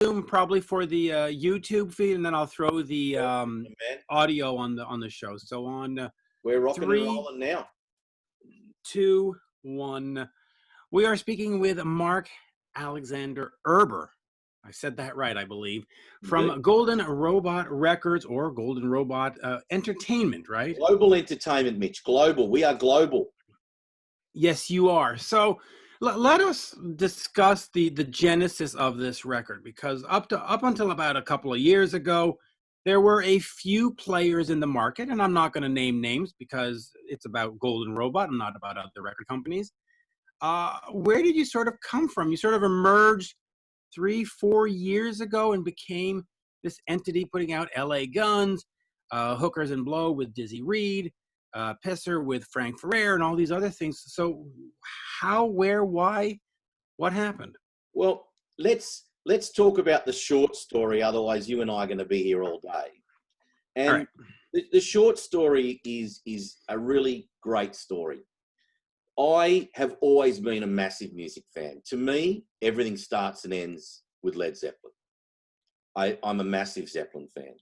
Zoom probably for the YouTube feed, and then I'll throw the Man, audio on the show. So on we're rocking and 3, rolling now. 2, 1. We are speaking with Mark Alexander-Erber. I said that right, I believe, from Golden Robot Records or Golden Robot Entertainment, right? Global entertainment, Mitch. Global. We are global. Yes, you are. So let us discuss the genesis of this record, because up until about a couple of years ago, there were a few players in the market, and I'm not going to name names because it's about Golden Robot and not about other record companies. Where did you sort of come from? You sort of emerged 3-4 years ago and became this entity putting out LA Guns, Hookers and Blow with Dizzy Reed, Pisser with Frank Ferrer, and all these other things. So how, where, why, what happened? Well, let's talk about the short story. Otherwise, you and I are going to be here all day. And All right. the short story is a really great story. I have always been a massive music fan. To me, everything starts and ends with Led Zeppelin. I'm a massive Zeppelin fan.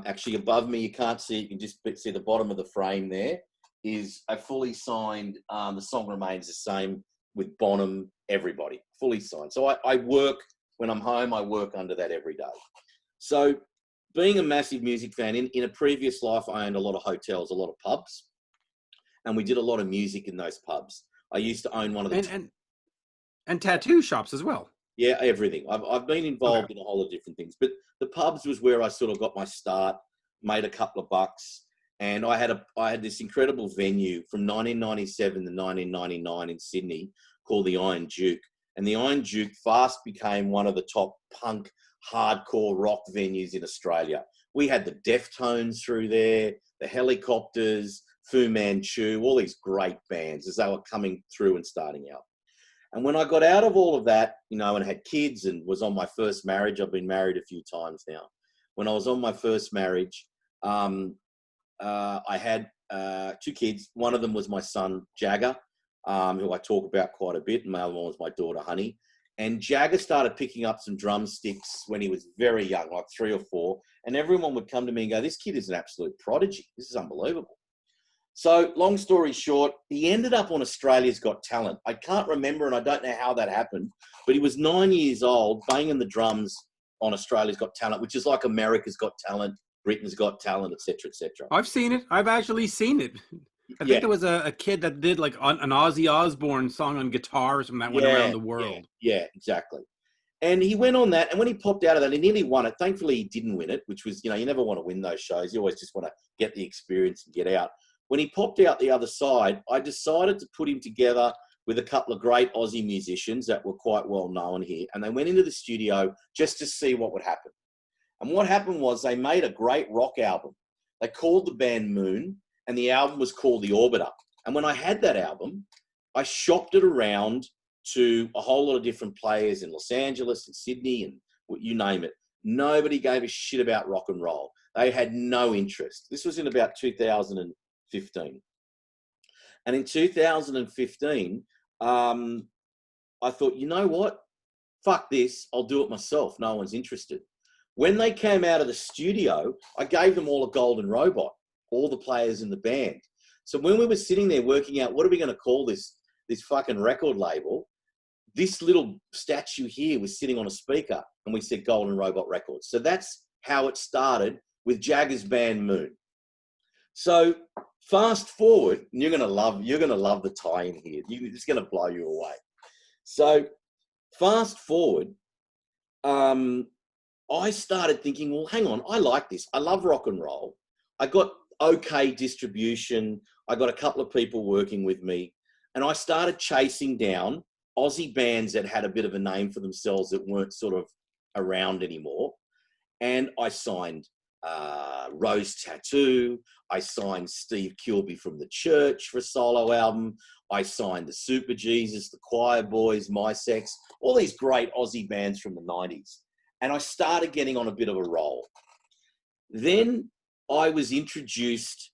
Actually, above me, you can't see it. You can just see the bottom of the frame there is a fully signed, The Song Remains the Same with Bonham, everybody, fully signed. So I work, when I'm home, I work under that every day. So being a massive music fan, in a previous life, I owned a lot of hotels, a lot of pubs. And we did a lot of music in those pubs. I used to own one of the... And tattoo shops as well. Yeah, everything. I've been involved in a whole lot of different things. But the pubs was where I sort of got my start, made a couple of bucks. And I had this incredible venue from 1997 to 1999 in Sydney called the Iron Duke. And the Iron Duke fast became one of the top punk, hardcore rock venues in Australia. We had the Deftones through there, the Helicopters, Fu Manchu, all these great bands as they were coming through and starting out. And when I got out of all of that, and had kids and was on my first marriage, I've been married a few times now. When I was on my first marriage, I had 2 kids. One of them was my son, Jagger, who I talk about quite a bit. And my other one was my daughter, Honey. And Jagger started picking up some drumsticks when he was very young, like 3 or 4. And everyone would come to me and go, this kid is an absolute prodigy. This is unbelievable. So long story short, he ended up on Australia's Got Talent. I can't remember, and I don't know how that happened, but he was 9 years old, banging the drums on Australia's Got Talent, which is like America's Got Talent, Britain's Got Talent, et cetera, et cetera. I've seen it. I've actually seen it. I think there was a kid that did like an Ozzy Osbourne song on guitar or something that went around the world. Yeah, exactly. And he went on that, and when he popped out of that, he nearly won it. Thankfully, he didn't win it, which was, you never want to win those shows. You always just want to get the experience and get out. When he popped out the other side, I decided to put him together with a couple of great Aussie musicians that were quite well known here. And they went into the studio just to see what would happen. And what happened was they made a great rock album. They called the band Moon, and the album was called The Orbiter. And when I had that album, I shopped it around to a whole lot of different players in Los Angeles and Sydney and you name it. Nobody gave a shit about rock and roll. They had no interest. This was in about 2015. And in 2015, I thought, you know what? Fuck this. I'll do it myself. No one's interested. When they came out of the studio, I gave them all a golden robot, all the players in the band. So when we were sitting there working out, what are we going to call this fucking record label? This little statue here was sitting on a speaker, and we said Golden Robot Records. So that's how it started with Jagger's band Moon. So fast forward, and you're gonna love the tie-in here. It's gonna blow you away. So fast forward, I started thinking, well, hang on, I like this. I love rock and roll. I got okay distribution. I got a couple of people working with me, and I started chasing down Aussie bands that had a bit of a name for themselves that weren't sort of around anymore. And I signed Rose Tattoo. I signed Steve Gilby from The Church for a solo album. I signed the Super Jesus, the Choir Boys, My Sex, all these great Aussie bands from the 90s. And I started getting on a bit of a roll. Then I was introduced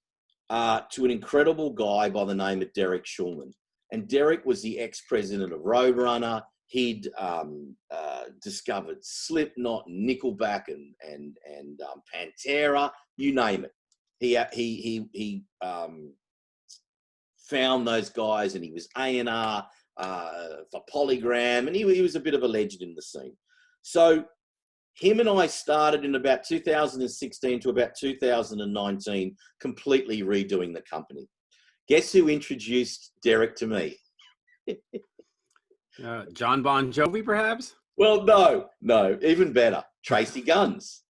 to an incredible guy by the name of Derek Schulman. And Derek was the ex-president of Roadrunner. he'd discovered Slipknot, Nickelback, and Pantera, you name it. He found those guys, and he was A&R for Polygram, and he was a bit of a legend in the scene. So him and I started in about 2016 to about 2019, completely redoing the company. Guess who introduced Derek to me? John Bon Jovi, perhaps? Well, no, even better. Tracy Guns.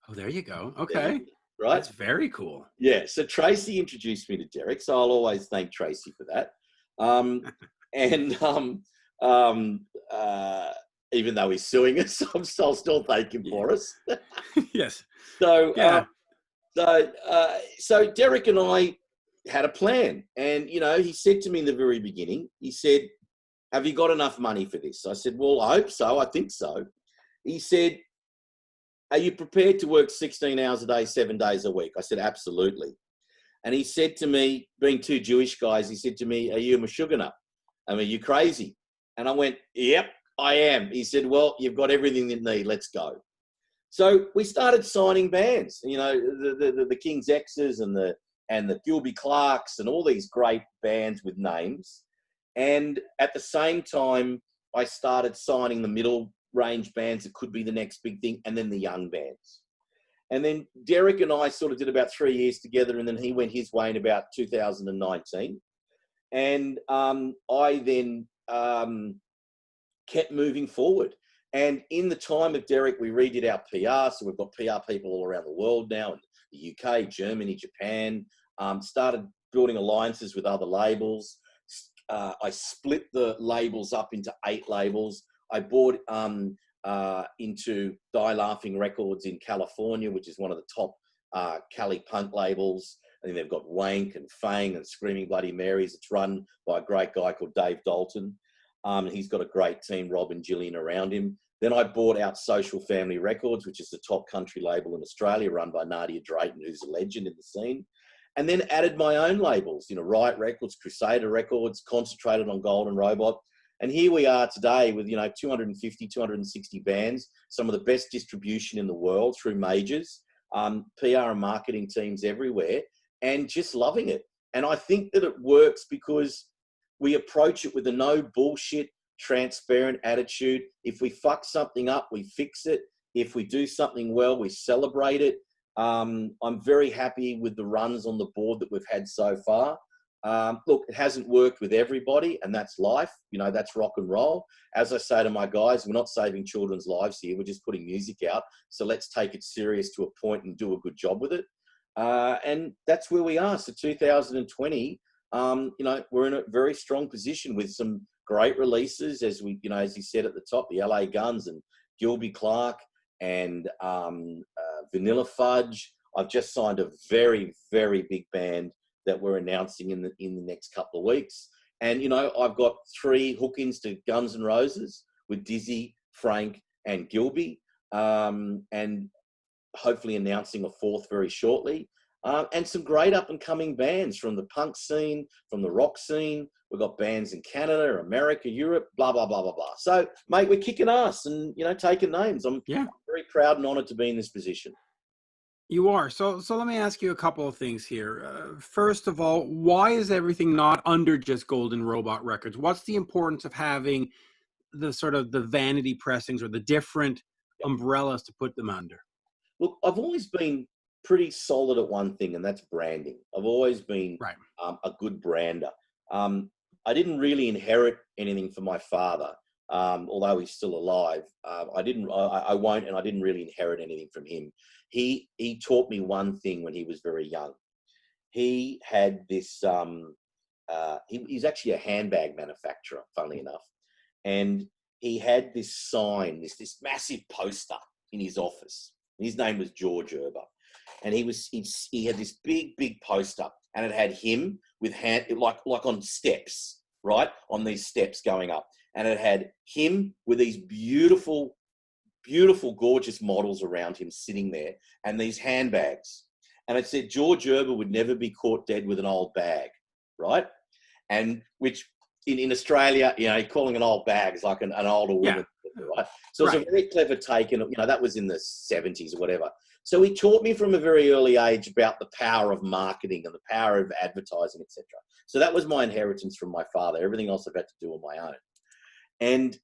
Oh, there you go. Okay. Right? That's very cool. Yeah, so Tracy introduced me to Derek, so I'll always thank Tracy for that. Even though he's suing us, I'll still thank him for us. Yes. So, yeah. So Derek and I had a plan, and he said to me in the very beginning, he said, "Have you got enough money for this?" I said, "Well, I hope so. I think so." He said, "Are you prepared to work 16 hours a day, 7 days a week?" I said, "Absolutely." And he said to me, being two Jewish guys, he said to me, "Are you a Meshuggah? I mean, are you crazy?" And I went, "Yep, I am." He said, "Well, you've got everything you need. Let's go." So we started signing bands, the King's X's and the Gilby Clarks and all these great bands with names. And at the same time, I started signing the middle range bands that could be the next big thing, and then the young bands. And then Derek and I sort of did about 3 years together, and then he went his way in about 2019. And I then kept moving forward. And in the time of Derek, we redid our PR. So we've got PR people all around the world now, in the UK, Germany, Japan, started building alliances with other labels. I split the labels up into 8 labels. I bought into Die Laughing Records in California, which is one of the top Cali punk labels. I think they've got Wank and Fang and Screaming Bloody Marys. It's run by a great guy called Dave Dalton. He's got a great team, Rob and Gillian, around him. Then I bought out Social Family Records, which is the top country label in Australia, run by Nadia Drayton, who's a legend in the scene. And then added my own labels, Riot Records, Crusader Records, concentrated on Golden Robot. And here we are today with, 250, 260 bands, some of the best distribution in the world through majors, PR and marketing teams everywhere, and just loving it. And I think that it works because we approach it with a no bullshit, transparent attitude. If we fuck something up, we fix it. If we do something well, we celebrate it. I'm very happy with the runs on the board that we've had so far. Look, it hasn't worked with everybody, and that's life. That's rock and roll. As I say to my guys, we're not saving children's lives here. We're just putting music out. So let's take it serious to a point and do a good job with it. And that's where we are. So 2020, we're in a very strong position with some great releases, as we, as you said at the top, the LA Guns and Gilby Clarke and Vanilla Fudge. I've just signed a very, very big band that we're announcing in the next couple of weeks. And, I've got 3 hook-ins to Guns N' Roses with Dizzy, Frank and Gilby, and hopefully announcing a 4th very shortly. And some great up-and-coming bands from the punk scene, from the rock scene. We've got bands in Canada, America, Europe, blah, blah, blah, blah, blah. So, mate, we're kicking ass and, taking names. I'm very proud and honoured to be in this position. You are. So let me ask you a couple of things here. First of all, why is everything not under just Golden Robot Records? What's the importance of having the sort of the vanity pressings or the different umbrellas to put them under? Look, I've always been pretty solid at one thing, and that's branding. I've always been a good brander. I didn't really inherit anything from my father, although he's still alive. I won't, and I didn't really inherit anything from him. He taught me one thing when he was very young. He had this, he's actually a handbag manufacturer, funnily enough. And he had this sign, this massive poster in his office. His name was George Erber. And he had this big poster, and it had him with like on steps, right? On these steps going up. And it had him with these beautiful, gorgeous models around him sitting there, and these handbags. And it said George Erber would never be caught dead with an old bag, right? And which in Australia, you know, calling an old bag is like an older woman, right? So it was a very clever take, and you know, that was in the 70s or whatever. So he taught me from a very early age about the power of marketing and the power of advertising, etc. So that was my inheritance from my father. Everything else I've had to do on my own. And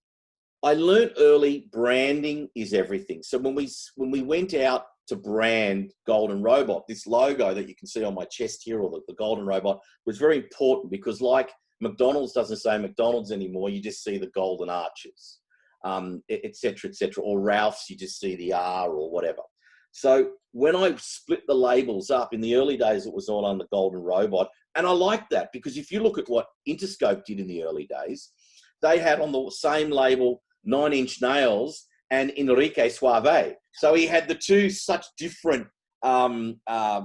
I learned early branding is everything. So when we went out to brand Golden Robot, this logo that you can see on my chest here, or the Golden Robot, was very important because, like McDonald's doesn't say McDonald's anymore, you just see the golden arches, et cetera, or Ralph's, you just see the R or whatever. So when I split the labels up, in the early days, it was all on the Golden Robot. And I like that because if you look at what Interscope did in the early days, they had on the same label 9 Inch Nails and Enrique Suave. So he had the two such different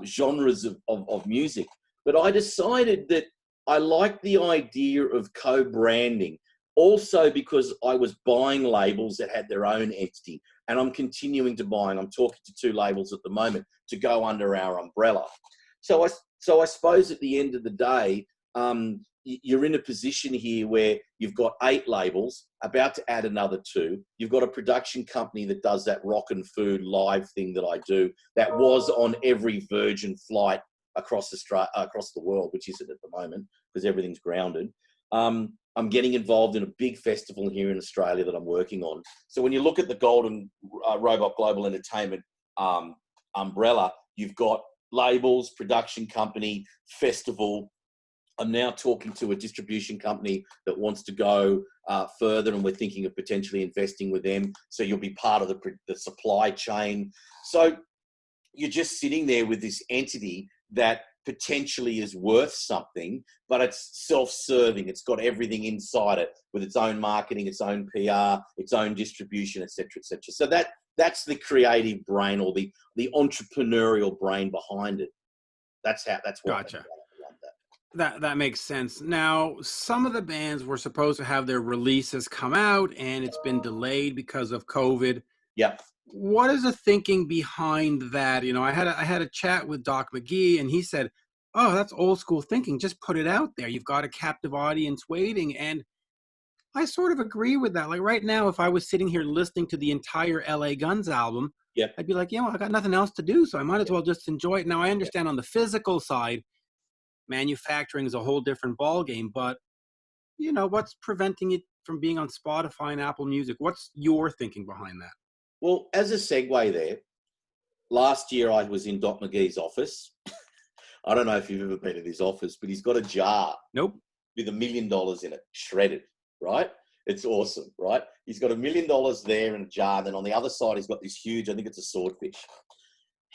genres of music. But I decided that I liked the idea of co-branding, also because I was buying labels that had their own entity. And I'm continuing to buy, and I'm talking to 2 labels at the moment to go under our umbrella. So I suppose at the end of the day, you're in a position here where you've got 8 labels, about to add another 2. You've got a production company that does that rock and food live thing that I do, that was on every Virgin flight across the world, which isn't at the moment because everything's grounded. I'm getting involved in a big festival here in Australia that I'm working on. So when you look at the Golden Robot Global Entertainment umbrella, you've got labels, production company, festival. I'm now talking to a distribution company that wants to go further, and we're thinking of potentially investing with them. So you'll be part of the supply chain. So you're just sitting there with this entity that potentially is worth something, but it's self-serving. It's got everything inside it with its own marketing, its own PR, its own distribution, et cetera, et cetera. So that's the creative brain, or the entrepreneurial brain behind it. That's what. Gotcha. That makes sense. Now, some of the bands were supposed to have their releases come out, and it's been delayed because of COVID. Yeah. What is the thinking behind that? You know, I had a chat with Doc McGee, and he said, "Oh, that's old school thinking. Just put it out there. You've got a captive audience waiting." And I sort of agree with that. Like right now, if I was sitting here listening to the entire LA Guns album, I'd be like, "Yeah, well, I got nothing else to do, so I might as well just enjoy it." Now, I understand on the physical side, manufacturing is a whole different ballgame, but you know, what's preventing it from being on Spotify and Apple Music? What's your thinking behind that? Well, as a segue there, last year I was in Doc McGee's office. I don't know if you've ever been in his office, but he's got a jar. Nope. With $1 million in it, shredded, right? It's awesome, right? He's got $1 million there in a jar. Then on the other side, he's got this huge, I think it's a swordfish.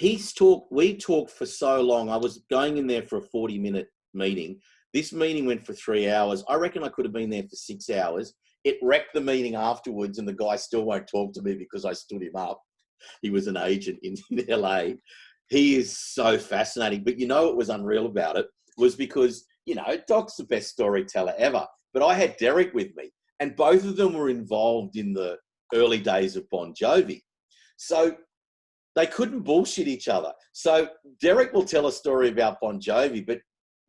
We talked for so long. I was going in there for a 40-minute meeting. This meeting went for 3 hours. I reckon I could have been there for 6 hours. It wrecked the meeting afterwards, and the guy still won't talk to me because I stood him up. He was an agent in LA. He is so fascinating. But you know what was unreal about it was because, you know, Doc's the best storyteller ever. But I had Derek with me, and both of them were involved in the early days of Bon Jovi. So they couldn't bullshit each other. So Derek will tell a story about Bon Jovi, but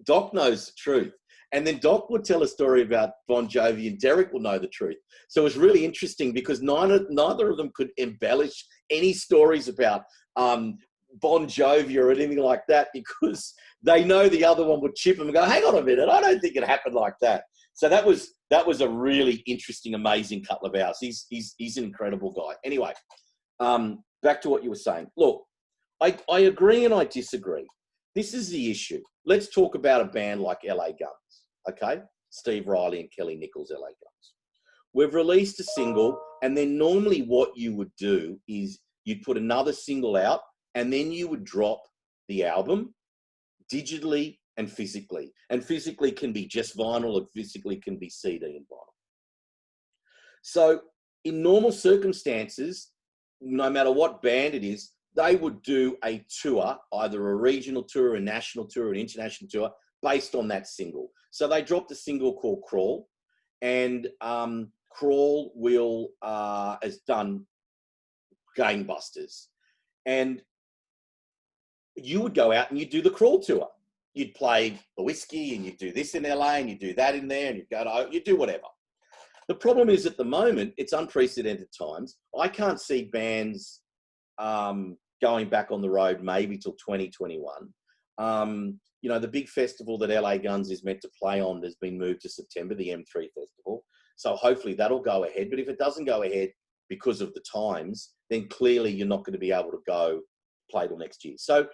Doc knows the truth. And then Doc would tell a story about Bon Jovi, and Derek will know the truth. So it was really interesting because neither of them could embellish any stories about Bon Jovi or anything like that, because they know the other one would chip them and go, "Hang on a minute, I don't think it happened like that." So that was a really interesting, amazing couple of hours. He's an incredible guy. Anyway, back to what you were saying. Look, I agree and I disagree. This is the issue. Let's talk about a band like LA Guns, okay? Steve Riley and Kelly Nichols, LA Guns. We've released a single, and then normally what you would do is you'd put another single out, and then you would drop the album digitally and physically. And physically can be just vinyl, or physically can be CD and vinyl. So in normal circumstances, no matter what band it is, they would do a tour, either a regional tour, a national tour, an international tour, based on that single. So they dropped a single called Crawl, and Crawl has done gangbusters. And you would go out and you do the Crawl tour. you'd play the whiskey and you'd do this in LA and you'd do that in there and you'd do whatever. The problem is at the moment, it's unprecedented times. I can't see bands going back on the road maybe till 2021. The big festival that LA Guns is meant to play on has been moved to September, the M3 Festival. So hopefully that'll go ahead. But if it doesn't go ahead because of the times, then clearly you're not going to be able to go play till next year. So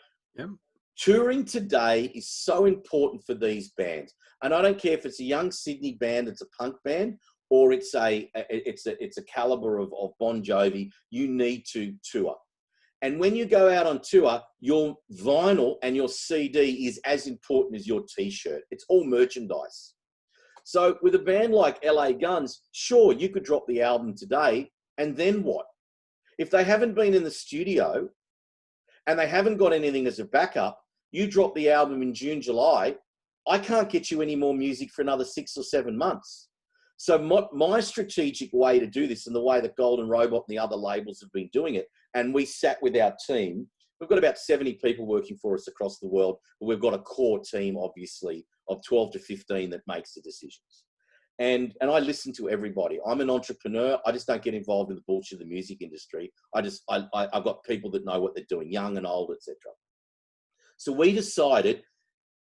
touring today is so important for these bands. And I don't care if it's a young Sydney band, it's a punk band, or it's a caliber of Bon Jovi. You need to tour. And when you go out on tour, your vinyl and your CD is as important as your T-shirt. It's all merchandise. So with a band like LA Guns, sure, you could drop the album today, and then what? If they haven't been in the studio and they haven't got anything as a backup, you drop the album in June, July, I can't get you any more music for another 6 or 7 months. So my strategic way to do this, and the way that Golden Robot and the other labels have been doing it, and we sat with our team, we've got about 70 people working for us across the world, but we've got a core team, obviously, of 12 to 15 that makes the decisions. And I listen to everybody. I'm an entrepreneur. I just don't get involved in the bullshit of the music industry. I've got people that know what they're doing, young and old, etc. So we decided,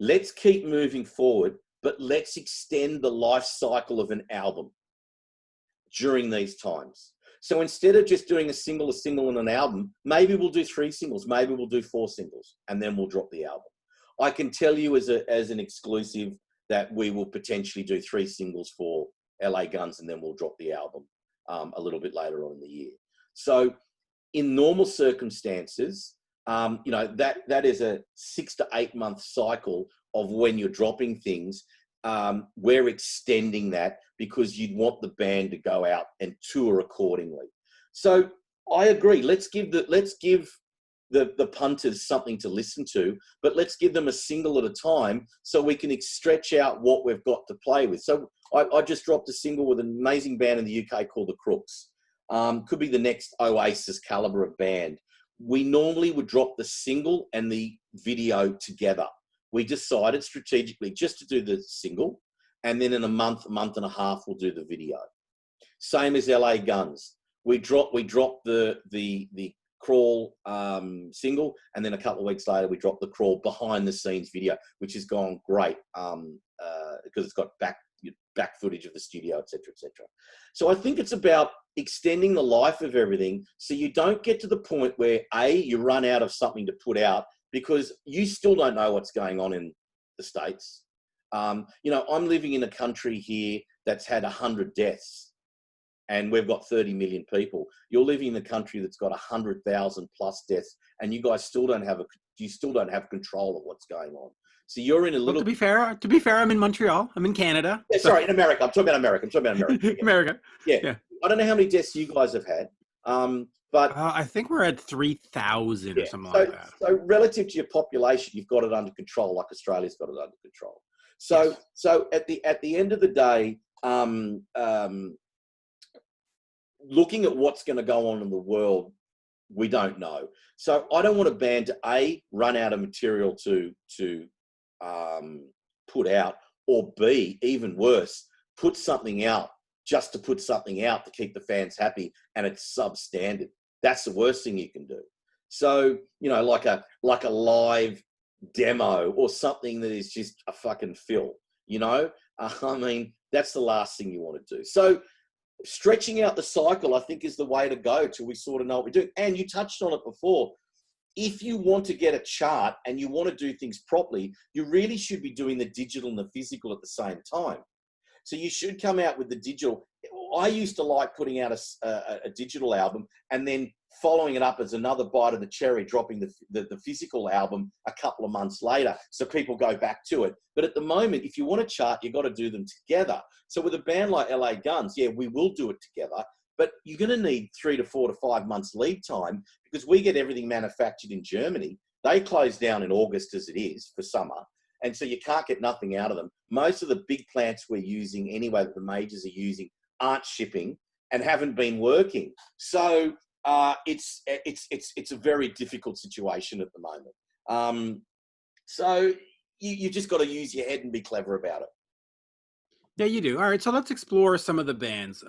let's keep moving forward, but let's extend the life cycle of an album during these times. So instead of just doing a single and an album, maybe we'll do 3 singles, maybe we'll do 4 singles, and then we'll drop the album. I can tell you as an exclusive that we will potentially do 3 singles for LA Guns, and then we'll drop the album a little bit later on in the year. So in normal circumstances, that is a 6 to 8 month cycle of when you're dropping things. We're extending that because you'd want the band to go out and tour accordingly. So I agree. Let's give the punters something to listen to, but let's give them a single at a time so we can stretch out what we've got to play with. So I just dropped a single with an amazing band in the UK called the Crooks. Could be the next Oasis caliber of band. We normally would drop the single and the video together. We decided strategically just to do the single, and then in a month and a half, we'll do the video. Same as LA Guns. We dropped the Crawl single, and then a couple of weeks later, we dropped the Crawl behind the scenes video, which has gone great because it's got back footage of the studio, etc., etc. So I think it's about extending the life of everything, so you don't get to the point where you run out of something to put out, because you still don't know what's going on in the States. I'm living in a country here that's had 100 deaths, and we've got 30 million people. You're living in a country that's got 100,000 plus deaths, and you guys still don't have control of what's going on. So you're in a little. Well, to be fair, I'm in Montreal. I'm in Canada. Yeah, sorry, in America. I'm talking about America. Yeah. America. Yeah. I don't know how many deaths you guys have had, but I think we're at 3,000 or something like that. So relative to your population, you've got it under control, like Australia's got it under control. So at the end of the day, looking at what's going to go on in the world, we don't know. So I don't want a band to run out of material to put out, or B, even worse, put something out just to put something out to keep the fans happy, and it's substandard. That's the worst thing you can do. So, like a live demo or something that is just a fucking fill, that's the last thing you want to do. So stretching out the cycle, I think, is the way to go till we sort of know what we're doing. And you touched on it before. If you want to get a chart and you want to do things properly, you really should be doing the digital and the physical at the same time. So you should come out with the digital. I used to like putting out a digital album and then following it up as another bite of the cherry, dropping the physical album a couple of months later, so people go back to it. But at the moment, if you want a chart, you've got to do them together. So with a band like LA Guns, yeah, we will do it together, but you're going to need 3 to 4 to 5 months lead time, because we get everything manufactured in Germany. They close down in August as it is for summer. And so you can't get nothing out of them. Most of the big plants we're using anyway, that the majors are using, aren't shipping and haven't been working. So it's a very difficult situation at the moment. So you just got to use your head and be clever about it. Yeah, you do. All right, so let's explore some of the bands.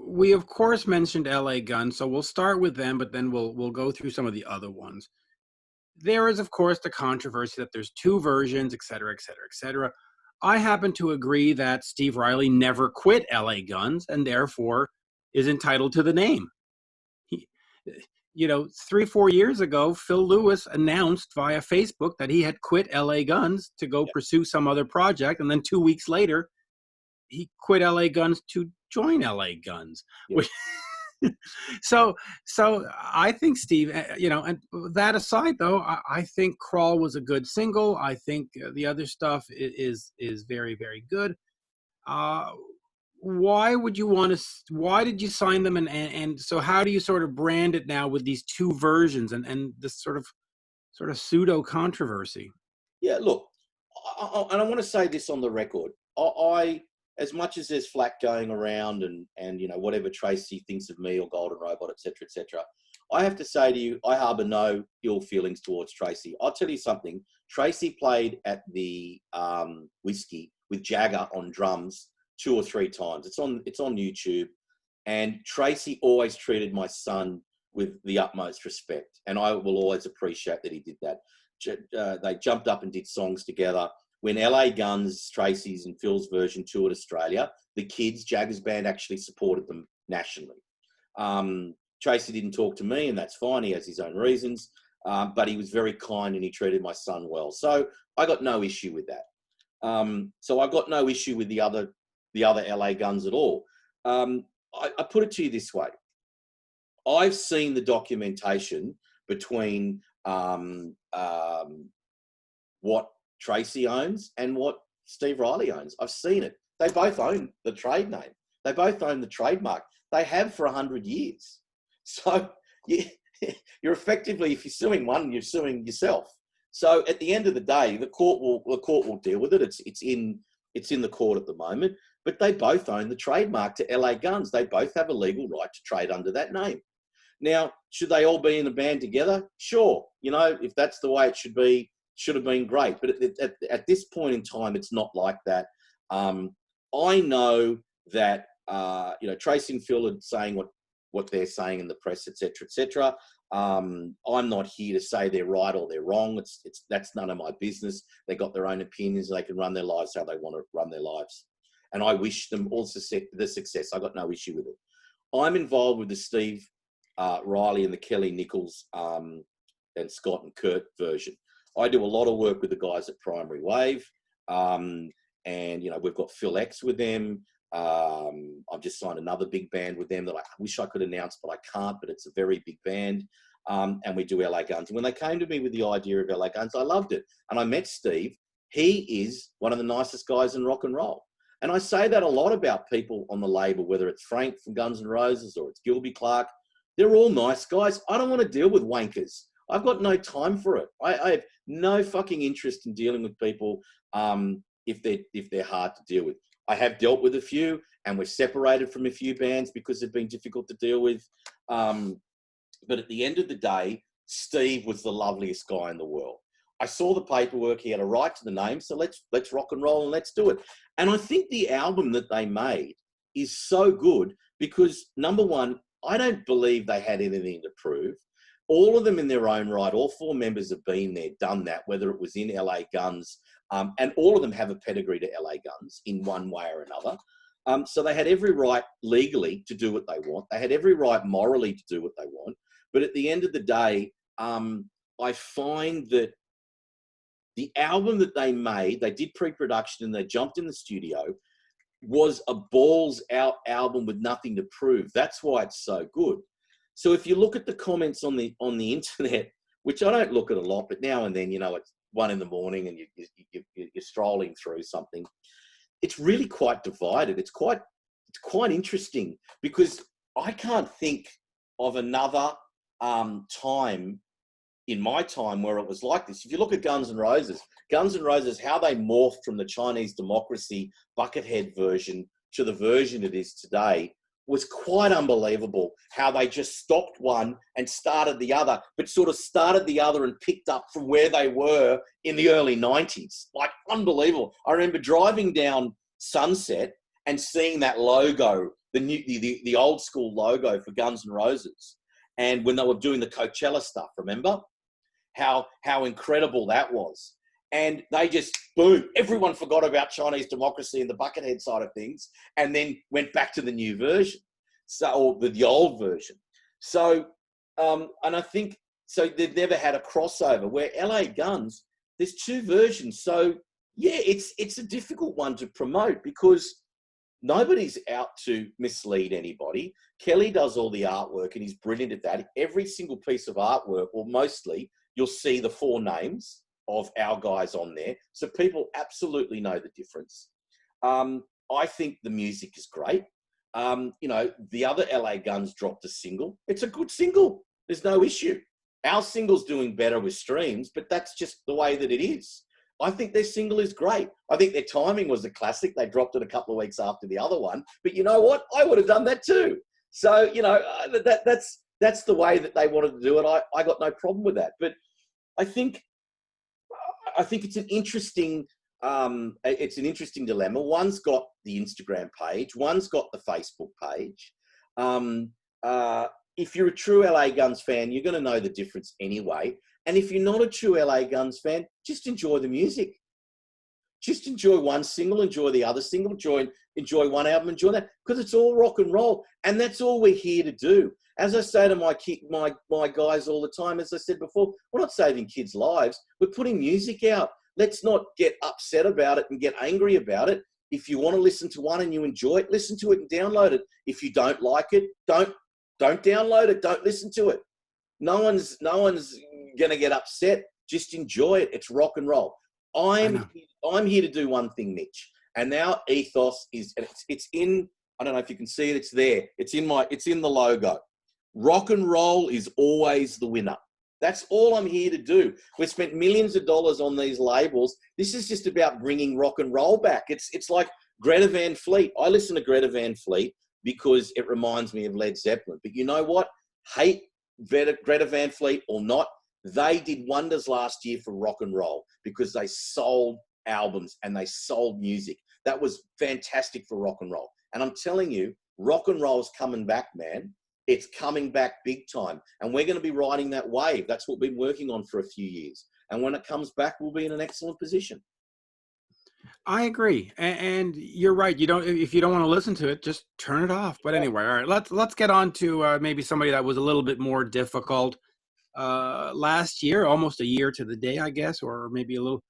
We of course mentioned LA Guns, so we'll start with them, but then we'll go through some of the other ones. There is, of course, the controversy that there's two versions, et cetera, et cetera, et cetera. I happen to agree that Steve Riley never quit LA Guns and therefore is entitled to the name. He, 3-4 years ago, Phil Lewis announced via Facebook that he had quit LA Guns to go pursue some other project. And then 2 weeks later, he quit LA Guns to join LA Guns. Which, so I think Steve, and that aside though, I think Crawl was a good single. I think the other stuff is very, very good. Why would you want to, why did you sign them? And so how do you sort of brand it now with these two versions and this sort of pseudo controversy? Yeah, look, and I want to say this on the record. I as much as there's flack going around and whatever Tracy thinks of me or Golden Robot, etc., I have to say to you, I harbour no ill feelings towards Tracy. I'll tell you something. Tracy played at the Whiskey with Jagger on drums 2 or 3 times. It's on YouTube, and Tracy always treated my son with the utmost respect, and I will always appreciate that he did that. They jumped up and did songs together. When LA Guns, Tracy's and Phil's version toured Australia, the kids, Jagger's band, actually supported them nationally. Tracy didn't talk to me, and that's fine. He has his own reasons, but he was very kind and he treated my son well. So I got no issue with that. So I got no issue with the other LA Guns at all. I put it to you this way. I've seen the documentation between what Tracy owns and what Steve Riley owns. I've seen it. They both own the trade name. They both own the trademark. They have for 100 years. So you're effectively, if you're suing one, you're suing yourself. So at the end of the day, the court will deal with it. It's in the court at the moment. But they both own the trademark to LA Guns. They both have a legal right to trade under that name. Now, should they all be in a band together? Sure. If that's the way it should be, should have been great. But at this point in time, it's not like that. I know that, Tracy and Phil are saying what they're saying in the press, et cetera. I'm not here to say they're right or they're wrong. That's none of my business. They got their own opinions. They can run their lives how they want to run their lives. And I wish them all the success. I got no issue with it. I'm involved with the Steve Riley and the Kelly Nichols and Scott and Kurt version. I do a lot of work with the guys at Primary Wave. And, we've got Phil X with them. I've just signed another big band with them that I wish I could announce, but I can't, but it's a very big band. And we do LA Guns. And when they came to me with the idea of LA Guns, I loved it. And I met Steve. He is one of the nicest guys in rock and roll. And I say that a lot about people on the label, whether it's Frank from Guns N' Roses or it's Gilby, Clarke. They're all nice guys. I don't want to deal with wankers. I've got no time for it. I have no fucking interest in dealing with people if they're hard to deal with. I have dealt with a few, and we're separated from a few bands because they've been difficult to deal with. But at the end of the day, Steve was the loveliest guy in the world. I saw the paperwork. He had a right to the name, so let's rock and roll and let's do it. And I think the album that they made is so good because, number one, I don't believe they had anything to prove. All of them in their own right, all 4 members have been there, done that, whether it was in LA Guns, and all of them have a pedigree to LA Guns in one way or another. So they had every right legally to do what they want. They had every right morally to do what they want. But at the end of the day, I find that the album that they made, they did pre-production and they jumped in the studio, was a balls out album with nothing to prove. That's why it's so good. So if you look at the comments on the internet, which I don't look at a lot, but now and then, it's 1 a.m. and you're strolling through something, it's really quite divided. It's quite interesting because I can't think of another time in my time where it was like this. If you look at Guns N' Roses, how they morphed from the Chinese Democracy Buckethead version to the version it is today was quite unbelievable how they just stopped one and started the other, but sort of started the other and picked up from where they were in the early 90s. Like, unbelievable. I remember driving down Sunset and seeing that logo, the old school logo for Guns N' Roses. And when they were doing the Coachella stuff, remember? How incredible that was. And they just, boom, everyone forgot about Chinese democracy and the Buckethead side of things, and then went back to the new version, or the old version. So, and I think, so they've never had a crossover, where LA Guns, there's two versions. So, yeah, it's a difficult one to promote because nobody's out to mislead anybody. Kelly does all the artwork and he's brilliant at that. Every single piece of artwork, or mostly, you'll see the 4 names of our guys on there. So people absolutely know the difference. I think the music is great. The other LA Guns dropped a single. It's a good single. There's no issue. Our single's doing better with streams, but that's just the way that it is. I think their single is great. I think their timing was a classic. They dropped it a couple of weeks after the other one. But you know what? I would have done that too. So, that's the way that they wanted to do it. I got no problem with that. But I think it's an interesting dilemma. One's got the Instagram page, one's got the Facebook page. If you're a true LA Guns fan, you're going to know the difference anyway. And if you're not a true LA Guns fan, just enjoy the music. Just enjoy one single, enjoy the other single, enjoy one album, enjoy that, because it's all rock and roll, and that's all we're here to do. As I say to my guys all the time, as I said before, we're not saving kids' lives. We're putting music out. Let's not get upset about it and get angry about it. If you want to listen to one and you enjoy it, listen to it and download it. If you don't like it, don't download it. Don't listen to it. No one's going to get upset. Just enjoy it. It's rock and roll. I'm here to do one thing, Mitch. And our ethos is, it's in, I don't know if you can see it, it's there. It's in the logo. Rock and roll is always the winner. That's all I'm here to do. We've spent millions of dollars on these labels. This is just about bringing rock and roll back. It's like Greta Van Fleet. I listen to Greta Van Fleet because it reminds me of Led Zeppelin. But you know what? Hate Greta Van Fleet or not, they did wonders last year for rock and roll because they sold albums and they sold music. That was fantastic for rock and roll. And I'm telling you, rock and roll's coming back, man. It's coming back big time. And we're going to be riding that wave. That's what we've been working on for a few years. And when it comes back, we'll be in an excellent position. I agree. And you're right. If you don't want to listen to it, just turn it off. But anyway, all right, let's get on to maybe somebody that was a little bit more difficult. Last year, almost a year to the day, I guess, or maybe a little,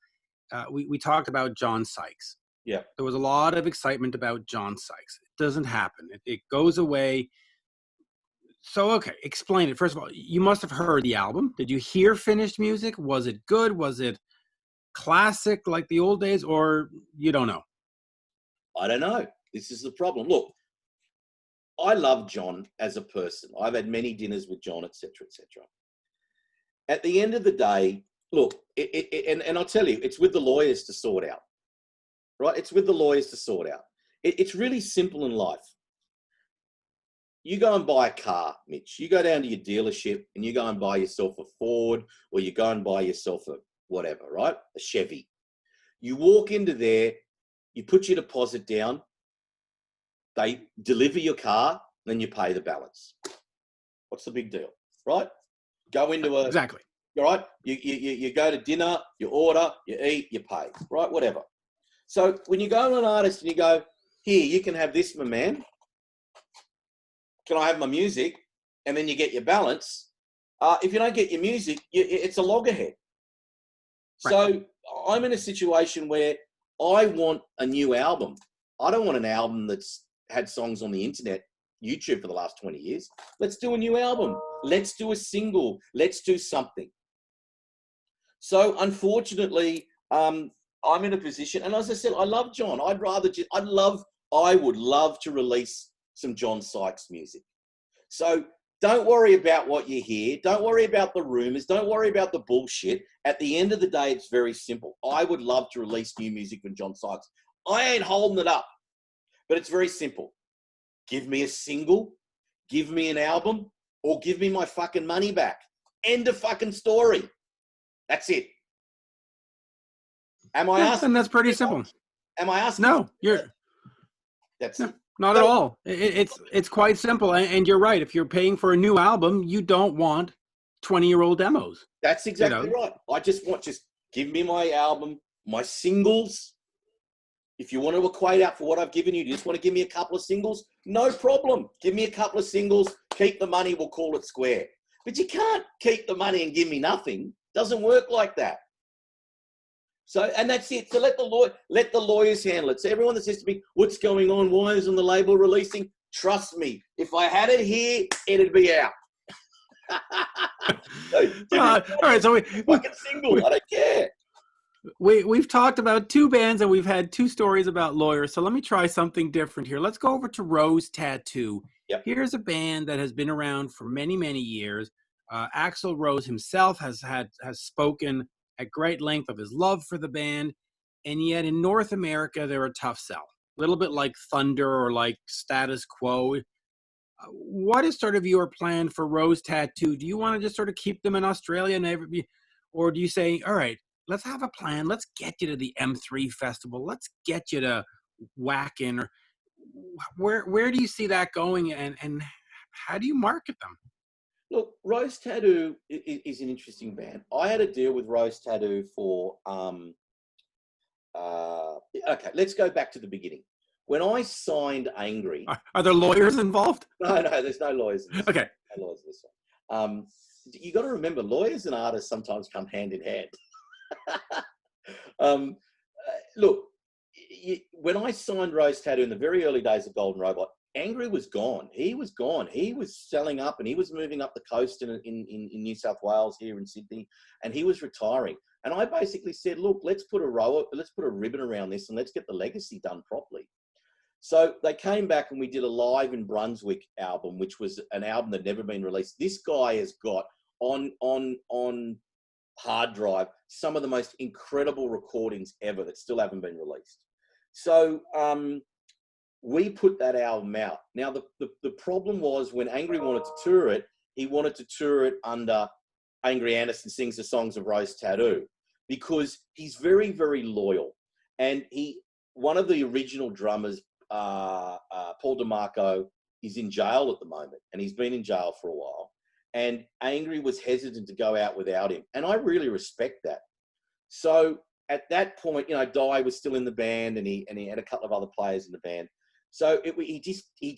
we talked about John Sykes. Yeah. There was a lot of excitement about John Sykes. It doesn't happen. It goes away. So, okay, explain it. First of all, you must have heard the album. Did you hear finished music? Was it good? Was it classic like the old days, or you don't know? I don't know. This is the problem. Look, I love John as a person. I've had many dinners with John, etc., etc. At the end of the day, look, and I'll tell you, it's with the lawyers to sort out, right? It's with the lawyers to sort out. It's really simple in life. You go and buy a car, Mitch. You go down to your dealership and you go and buy yourself a Ford, or you go and buy yourself a whatever, right? A Chevy. You walk into there, you put your deposit down, they deliver your car, then you pay the balance. What's the big deal, right? Go into a... Exactly. All right? You go to dinner, you order, you eat, you pay, right? Whatever. So when you go to an artist and you go, here, you can have this, my man. Can I have my music? And then you get your balance. If you don't get your music, it's a loggerhead. Right. So I'm in a situation where I want a new album. I don't want an album that's had songs on the internet, YouTube for the last 20 years. Let's do a new album. Let's do a single. Let's do something. So unfortunately, I'm in a position, and as I said, I love John. I would love to release some John Sykes music. So don't worry about what you hear. Don't worry about the rumors. Don't worry about the bullshit. At the end of the day, it's very simple. I would love to release new music from John Sykes. I ain't holding it up, but it's very simple. Give me a single, give me an album, or give me my fucking money back. End of fucking story. That's it. Am I asking? And that's pretty simple. Am I asking? No, you're. That's No, it. not at all. It's quite simple, and you're right. If you're paying for a new album, you don't want 20-year-old demos. That's exactly right. I just give me my album, my singles. If you want to equate out for what I've given you, you just want to give me a couple of singles, no problem. Give me a couple of singles, keep the money, we'll call it square. But you can't keep the money and give me nothing. Doesn't work like that. So, and that's it. So let the lawyers handle it. So everyone that says to me, what's going on? Why isn't the label releasing? Trust me, if I had it here, it'd be out. All right, so fucking single. I don't care. We've talked about two bands and we've had two stories about lawyers. So let me try something different here. Let's go over to Rose Tattoo. Yep. Here's a band that has been around for many, many years. Axl Rose himself has spoken at great length of his love for the band, and yet in North America they're a tough sell. A little bit like Thunder or like Status Quo. What is sort of your plan for Rose Tattoo? Do you want to just sort of keep them in Australia or do you say, all right, let's have a plan. Let's get you to the M3 festival. Let's get you to Wacken. Or where do you see that going, and how do you market them? Look, Rose Tattoo is an interesting band. I had a deal with Rose Tattoo for okay, let's go back to the beginning. When I signed Angry, are there lawyers involved? No, there's no lawyers in this okay. No lawyers in this one. You got to remember, lawyers and artists sometimes come hand in hand. Look, when I signed Rose Tattoo in the very early days of Golden Robot, Angry was gone. He was gone. He was selling up and he was moving up the coast in New South Wales, here in Sydney, and he was retiring. And I basically said, look, let's put a ribbon around this and let's get the legacy done properly. So they came back and we did a Live in Brunswick album, which was an album that had never been released. This guy has got on hard drive some of the most incredible recordings ever that still haven't been released. So we put that album out. Now the problem was when Angry wanted to tour it, he wanted to tour it under Angry Anderson Sings the Songs of Rose Tattoo, because he's very, very loyal. And one of the original drummers, Paul DeMarco, is in jail at the moment, and he's been in jail for a while. And Angry was hesitant to go out without him, and I really respect that. So at that point, Di was still in the band, and he had a couple of other players in the band. So he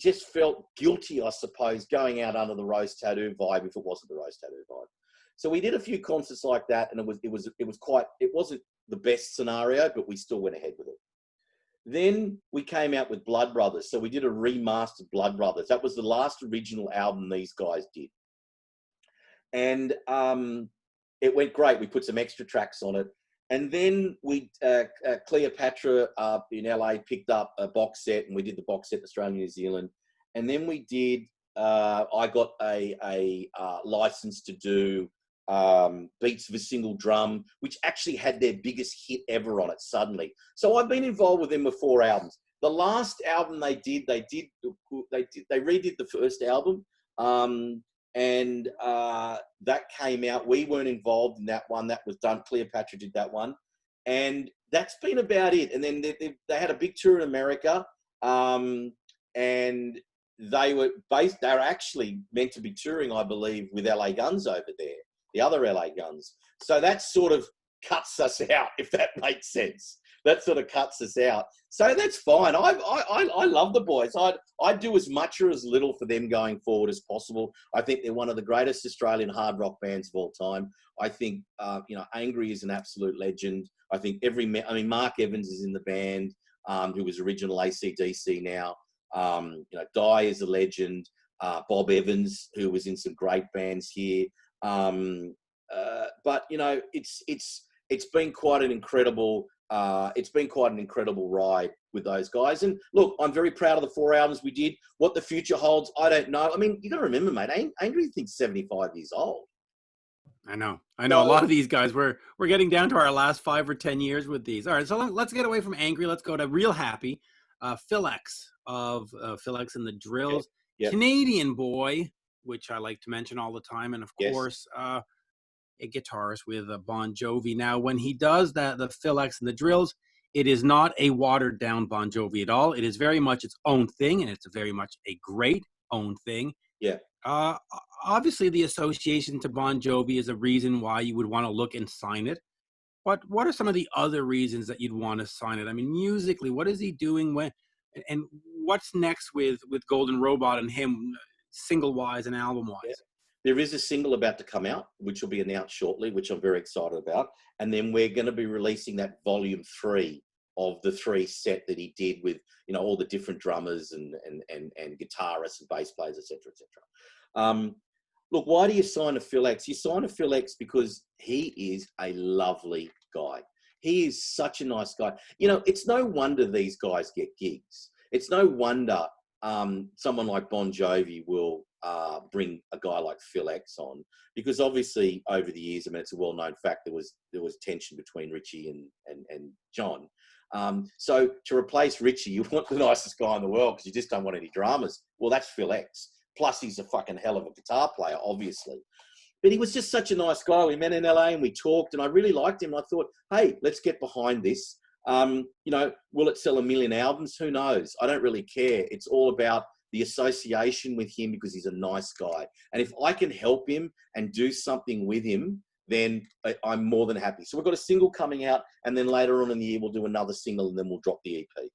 just felt guilty, I suppose, going out under the Rose Tattoo vibe if it wasn't the Rose Tattoo vibe. So we did a few concerts like that, and it wasn't the best scenario, but we still went ahead with it. Then we came out with Blood Brothers. So we did a remastered Blood Brothers. That was the last original album these guys did. And it went great. We put some extra tracks on it. And then Cleopatra in LA picked up a box set, and we did the box set in Australia, New Zealand. And then we did, I got a license to do Beats of a Single Drum, which actually had their biggest hit ever on it suddenly. So I've been involved with them with 4 albums. The last album they redid the first album, and that came out. We weren't involved in that one. That was done. Cleopatra did that one, and that's been about it. And then they had a big tour in America, and they were actually meant to be touring, I believe, with LA Guns over there, the other LA Guns. So that sort of cuts us out, if that makes sense. That sort of cuts us out. So that's fine. I love the boys. I'd do as much or as little for them going forward as possible. I think they're one of the greatest Australian hard rock bands of all time. I think, Angry is an absolute legend. I think Mark Evans is in the band, who was original AC/DC now. Di is a legend. Bob Evans, who was in some great bands here. But it's been quite an incredible ride with those guys. And look, I'm very proud of the 4 albums we did. What the future holds, I don't know. I mean, you got to remember, mate, Angry thinks 75 years old. I know. A lot of these guys, we're getting down to our last 5 or 10 years with these. All right, so let's get away from Angry. Let's go to Real Happy. Phil X. of Phil X and the Yeah. Drills. Yep. Canadian boy, which I like to mention all the time, and of Yes. course, a guitarist with Bon Jovi. Now, when he does that, the Phil X and the Drills, it is not a watered down Bon Jovi at all. It is very much its own thing, and it's very much a great own thing. Yeah. Uh, Obviously, the association to Bon Jovi is a reason why you would want to look and sign it. But what are some of the other reasons that you'd want to sign it? I mean, musically, what is he doing when, and what's next with Golden Robot and him, single wise and album Yeah. wise? There is a single about to come out, which will be announced shortly, which I'm very excited about. And then we're going to be releasing that volume 3 of the 3 set that he did with, all the different drummers and guitarists and bass players, etc., etc. Look, why do you sign a Phil X? You sign a Phil X because he is a lovely guy. He is such a nice guy. It's no wonder these guys get gigs. It's no wonder someone like Bon Jovi will bring a guy like Phil X on, because obviously over the years, I mean, it's a well-known fact there was tension between Richie and John. So to replace Richie, you want the nicest guy in the world because you just don't want any dramas. Well, that's Phil X. Plus, he's a fucking hell of a guitar player, obviously. But he was just such a nice guy. We met in LA and we talked, and I really liked him. I thought, hey, let's get behind this. Will it sell 1 million albums? Who knows? I don't really care. It's all about the association with him because he's a nice guy. And if I can help him and do something with him, then I'm more than happy. So we've got a single coming out, and then later on in the year, we'll do another single, and then we'll drop the EP.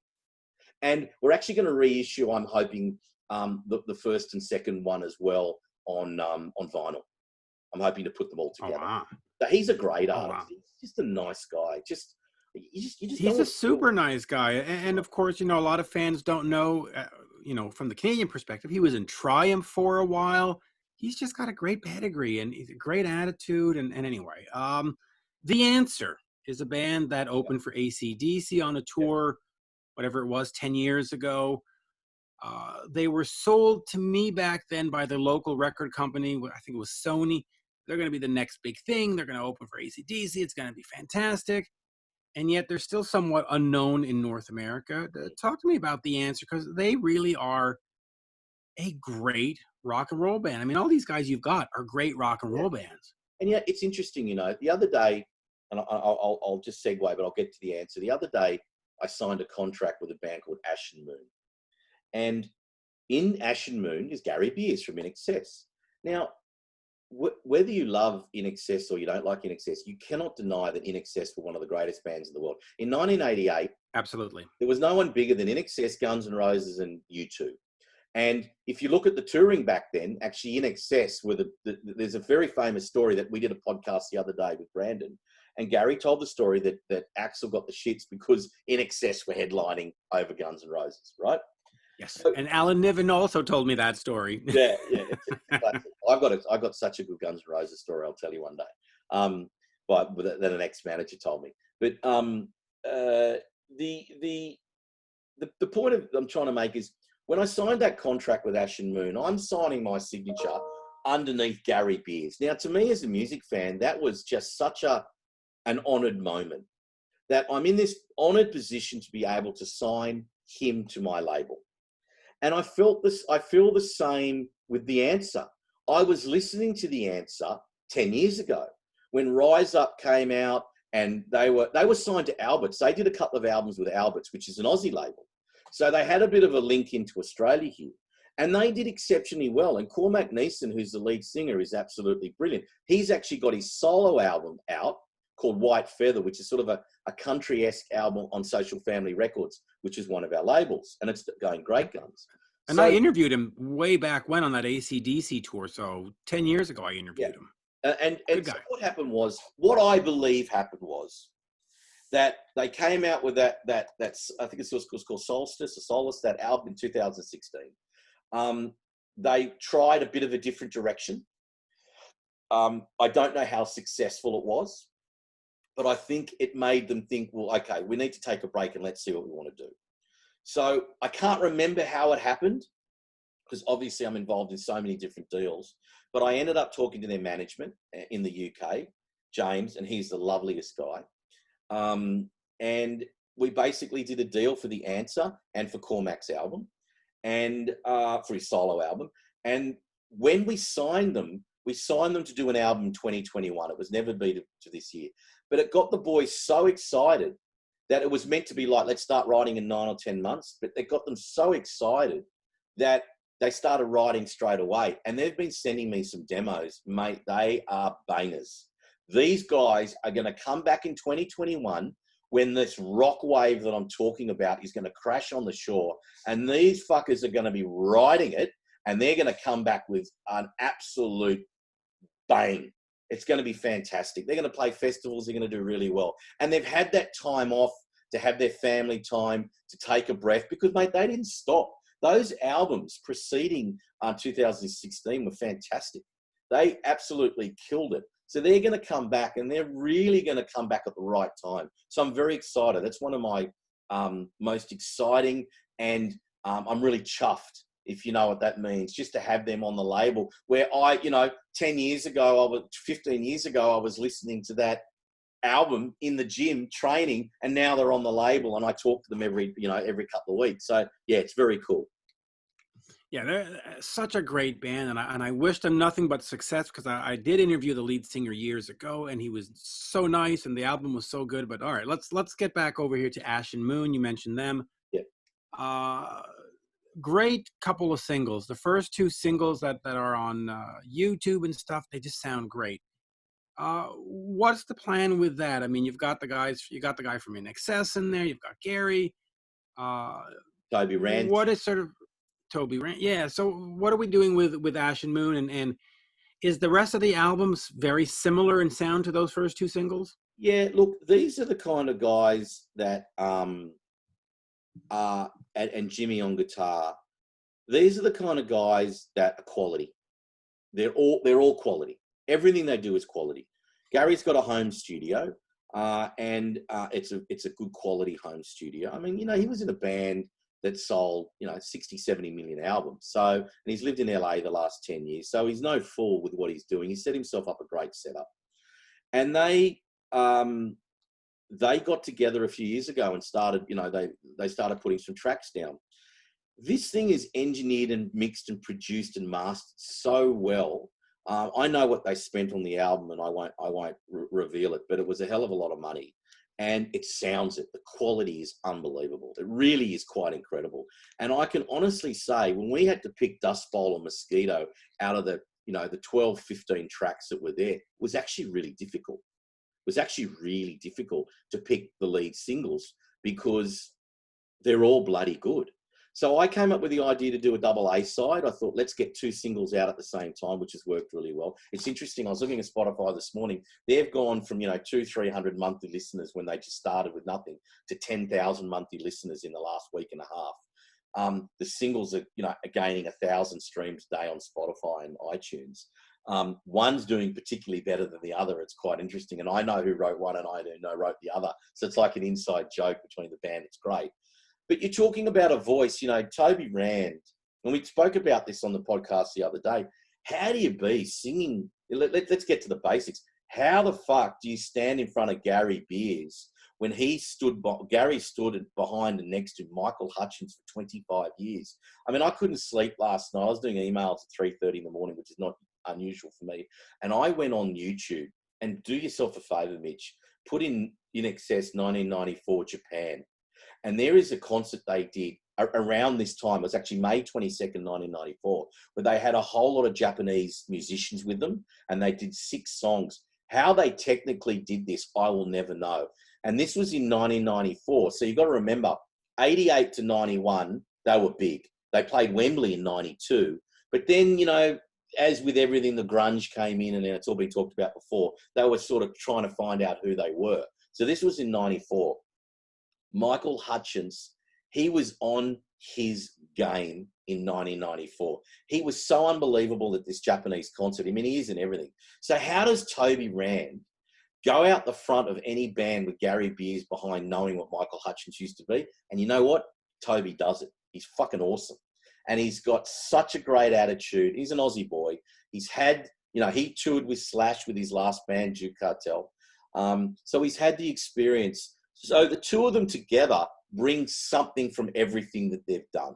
And we're actually going to reissue, I'm hoping, the first and second one as well on vinyl. I'm hoping to put them all together. Oh, wow. So he's a great artist. Wow. He's just a nice guy. He's a super nice guy. And of course, a lot of fans don't know, from the Canadian perspective, he was in Triumph for a while. He's just got a great pedigree and he's a great attitude. And anyway, The Answer is a band that opened for AC/DC on a tour, whatever it was, 10 years ago. They were sold to me back then by the local record company. I think it was Sony. They're going to be the next big thing. They're going to open for AC/DC. It's going to be fantastic. And yet they're still somewhat unknown in North America. Talk to me about The Answer, because they really are a great rock and roll band. I mean, all these guys you've got are great rock and roll bands. And yeah, it's interesting, the other day, and I'll just segue, but I'll get to The Answer. The other day, I signed a contract with a band called Ashen Moon. And in Ashen Moon is Gary Beers from INXS. Now, whether you love INXS or you don't like INXS, you cannot deny that INXS were one of the greatest bands in the world. In 1988, absolutely, there was no one bigger than INXS, Guns N' Roses, and U2. And if you look at the touring back then, actually INXS were there's a very famous story that we did a podcast the other day with Brandon, and Gary told the story that Axl got the shits because INXS were headlining over Guns N' Roses, right? Yes, so, and Alan Niven also told me that story. Yeah. I've got such a good Guns N' Roses story. I'll tell you one day. But then an ex-manager told me. But the point I'm trying to make is when I signed that contract with Ashen Moon, I'm signing my signature underneath Gary Beers. Now, to me as a music fan, that was just such an honoured moment that I'm in this honoured position to be able to sign him to my label. And I feel the same with The Answer. I was listening to The Answer 10 years ago when Rise Up came out, and they were signed to Alberts. They did a couple of albums with Alberts, which is an Aussie label. So they had a bit of a link into Australia here. And they did exceptionally well. And Cormac Neeson, who's the lead singer, is absolutely brilliant. He's actually got his solo album out called White Feather, which is sort of a country-esque album on Social Family Records, which is one of our labels, and it's going great guns. And so, I interviewed him way back when on that AC/DC tour, so 10 years ago I interviewed him. And so what I believe happened was that they came out with that I think it was called Solace, that album in 2016. They tried a bit of a different direction. I don't know how successful it was, but I think it made them think, well, okay, we need to take a break and let's see what we want to do. So I can't remember how it happened because obviously I'm involved in so many different deals, but I ended up talking to their management in the UK, James, and he's the loveliest guy. And we basically did a deal for The Answer and for Cormac's album. and for his solo album. And when we signed them to do an album in 2021. It was never been to this year. But it got the boys so excited that it was meant to be like, let's start writing in 9 or 10 months. But they got them so excited that they started writing straight away. And they've been sending me some demos. Mate, they are bangers. These guys are going to come back in 2021 when this rock wave that I'm talking about is going to crash on the shore. And these fuckers are going to be riding it. And they're going to come back with an absolute bang. It's going to be fantastic. They're going to play festivals. They're going to do really well. And they've had that time off to have their family time, to take a breath, because, mate, they didn't stop. Those albums preceding 2016 were fantastic. They absolutely killed it. So they're going to come back, and they're really going to come back at the right time. So I'm very excited. That's one of my most exciting, and I'm really chuffed, if you know what that means, just to have them on the label. Where 15 years ago, I was listening to that album in the gym training, and now they're on the label, and I talk to them every couple of weeks. So yeah, it's very cool. Yeah, they're such a great band, and I wish them nothing but success, because I did interview the lead singer years ago, and he was so nice, and the album was so good. But all right, let's get back over here to Ash and Moon. You mentioned them. Yeah. Great couple of singles. The first two singles that are on YouTube and stuff, they just sound great. What's the plan with that? I mean, you got the guy from In Excess in there. You've got Gary. Toby Rand. What is sort of Toby Rand? Yeah. So what are we doing with Ash and Moon? And is the rest of the albums very similar in sound to those first two singles? Yeah. Look, these are the kind of guys that and Jimmy on guitar. These are the kind of guys that are quality. They're all quality. Everything they do is quality. Gary's got a home studio, and it's a good quality home studio. I mean, he was in a band that sold 60, 70 million albums. So, and he's lived in LA the last 10 years. So he's no fool with what he's doing. He set himself up a great setup. And they got together a few years ago and started, they started putting some tracks down. This thing is engineered and mixed and produced and mastered so well. I know what they spent on the album, and I won't reveal it, but it was a hell of a lot of money, and it sounds it. The quality is unbelievable. It really is quite incredible. And I can honestly say, when we had to pick Dust Bowl and Mosquito out of the 12, 15 tracks that were there, it was actually really difficult. It was actually really difficult to pick the lead singles, because they're all bloody good. So I came up with the idea to do a double A side. I thought, let's get two singles out at the same time, which has worked really well. It's interesting. I was looking at Spotify this morning. They've gone from, 200-300 monthly listeners when they just started with nothing to 10,000 monthly listeners in the last week and a half. The singles are, gaining 1,000 streams a day on Spotify and iTunes. One's doing particularly better than the other. It's quite interesting. And I know who wrote one, and I know who wrote the other. So it's like an inside joke between the band. It's great. But you're talking about a voice, Toby Rand, and we spoke about this on the podcast the other day. How do you be singing? Let's get to the basics. How the fuck do you stand in front of Gary Beers when Gary stood behind and next to Michael Hutchence for 25 years? I mean, I couldn't sleep last night. I was doing emails at 3:30 in the morning, which is not unusual for me. And I went on YouTube, and do yourself a favor, Mitch, put in Excess 1994 Japan. And there is a concert they did around this time. It was actually May 22nd, 1994, where they had a whole lot of Japanese musicians with them, and they did 6 songs. How they technically did this, I will never know. And this was in 1994. So you've got to remember, 88 to 91, they were big. They played Wembley in 92. But then, as with everything, the grunge came in, and it's all been talked about before. They were sort of trying to find out who they were. So this was in 94. Michael Hutchence, he was on his game in 1994. He was so unbelievable at this Japanese concert. I mean, he is in everything. So how does Toby Rand go out the front of any band with Gary Beers behind, knowing what Michael Hutchence used to be? And you know what? Toby does it. He's fucking awesome. And he's got such a great attitude. He's an Aussie boy. He's had, he toured with Slash with his last band, Juke Cartel. So he's had the experience. So the two of them together bring something from everything that they've done.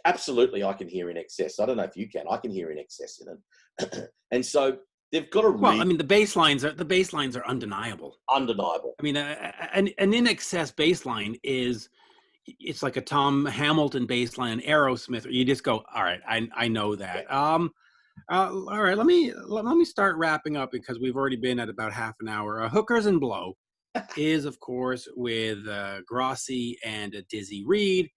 Absolutely, I can hear In Excess. I don't know if you can. I can hear In Excess in it. And so they've got a Well, I really mean, the bass lines are undeniable. undeniable. I mean, an In Excess bass line it's like a Tom Hamilton bass line, Aerosmith. You just go, all right, I know that. Yeah. All right, let me start wrapping up because we've already been at about half an hour. Hookers and Blow is, of course, with Grossi and Dizzy Reed.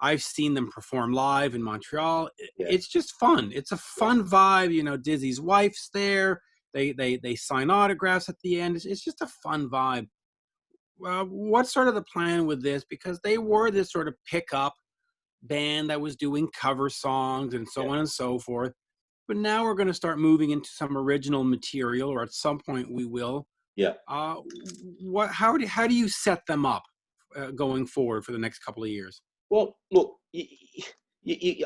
I've seen them perform live in Montreal. Yeah. It's just fun. It's a fun vibe. You know, Dizzy's wife's there. They sign autographs at the end. It's just a fun vibe. What's sort of the plan with this? Because they were this sort of pickup band that was doing cover songs and so Yeah. on and so forth. But now we're going to start moving into some original material, or at some point we will. Yeah. How do you set them up going forward for the next couple of years? Well, look,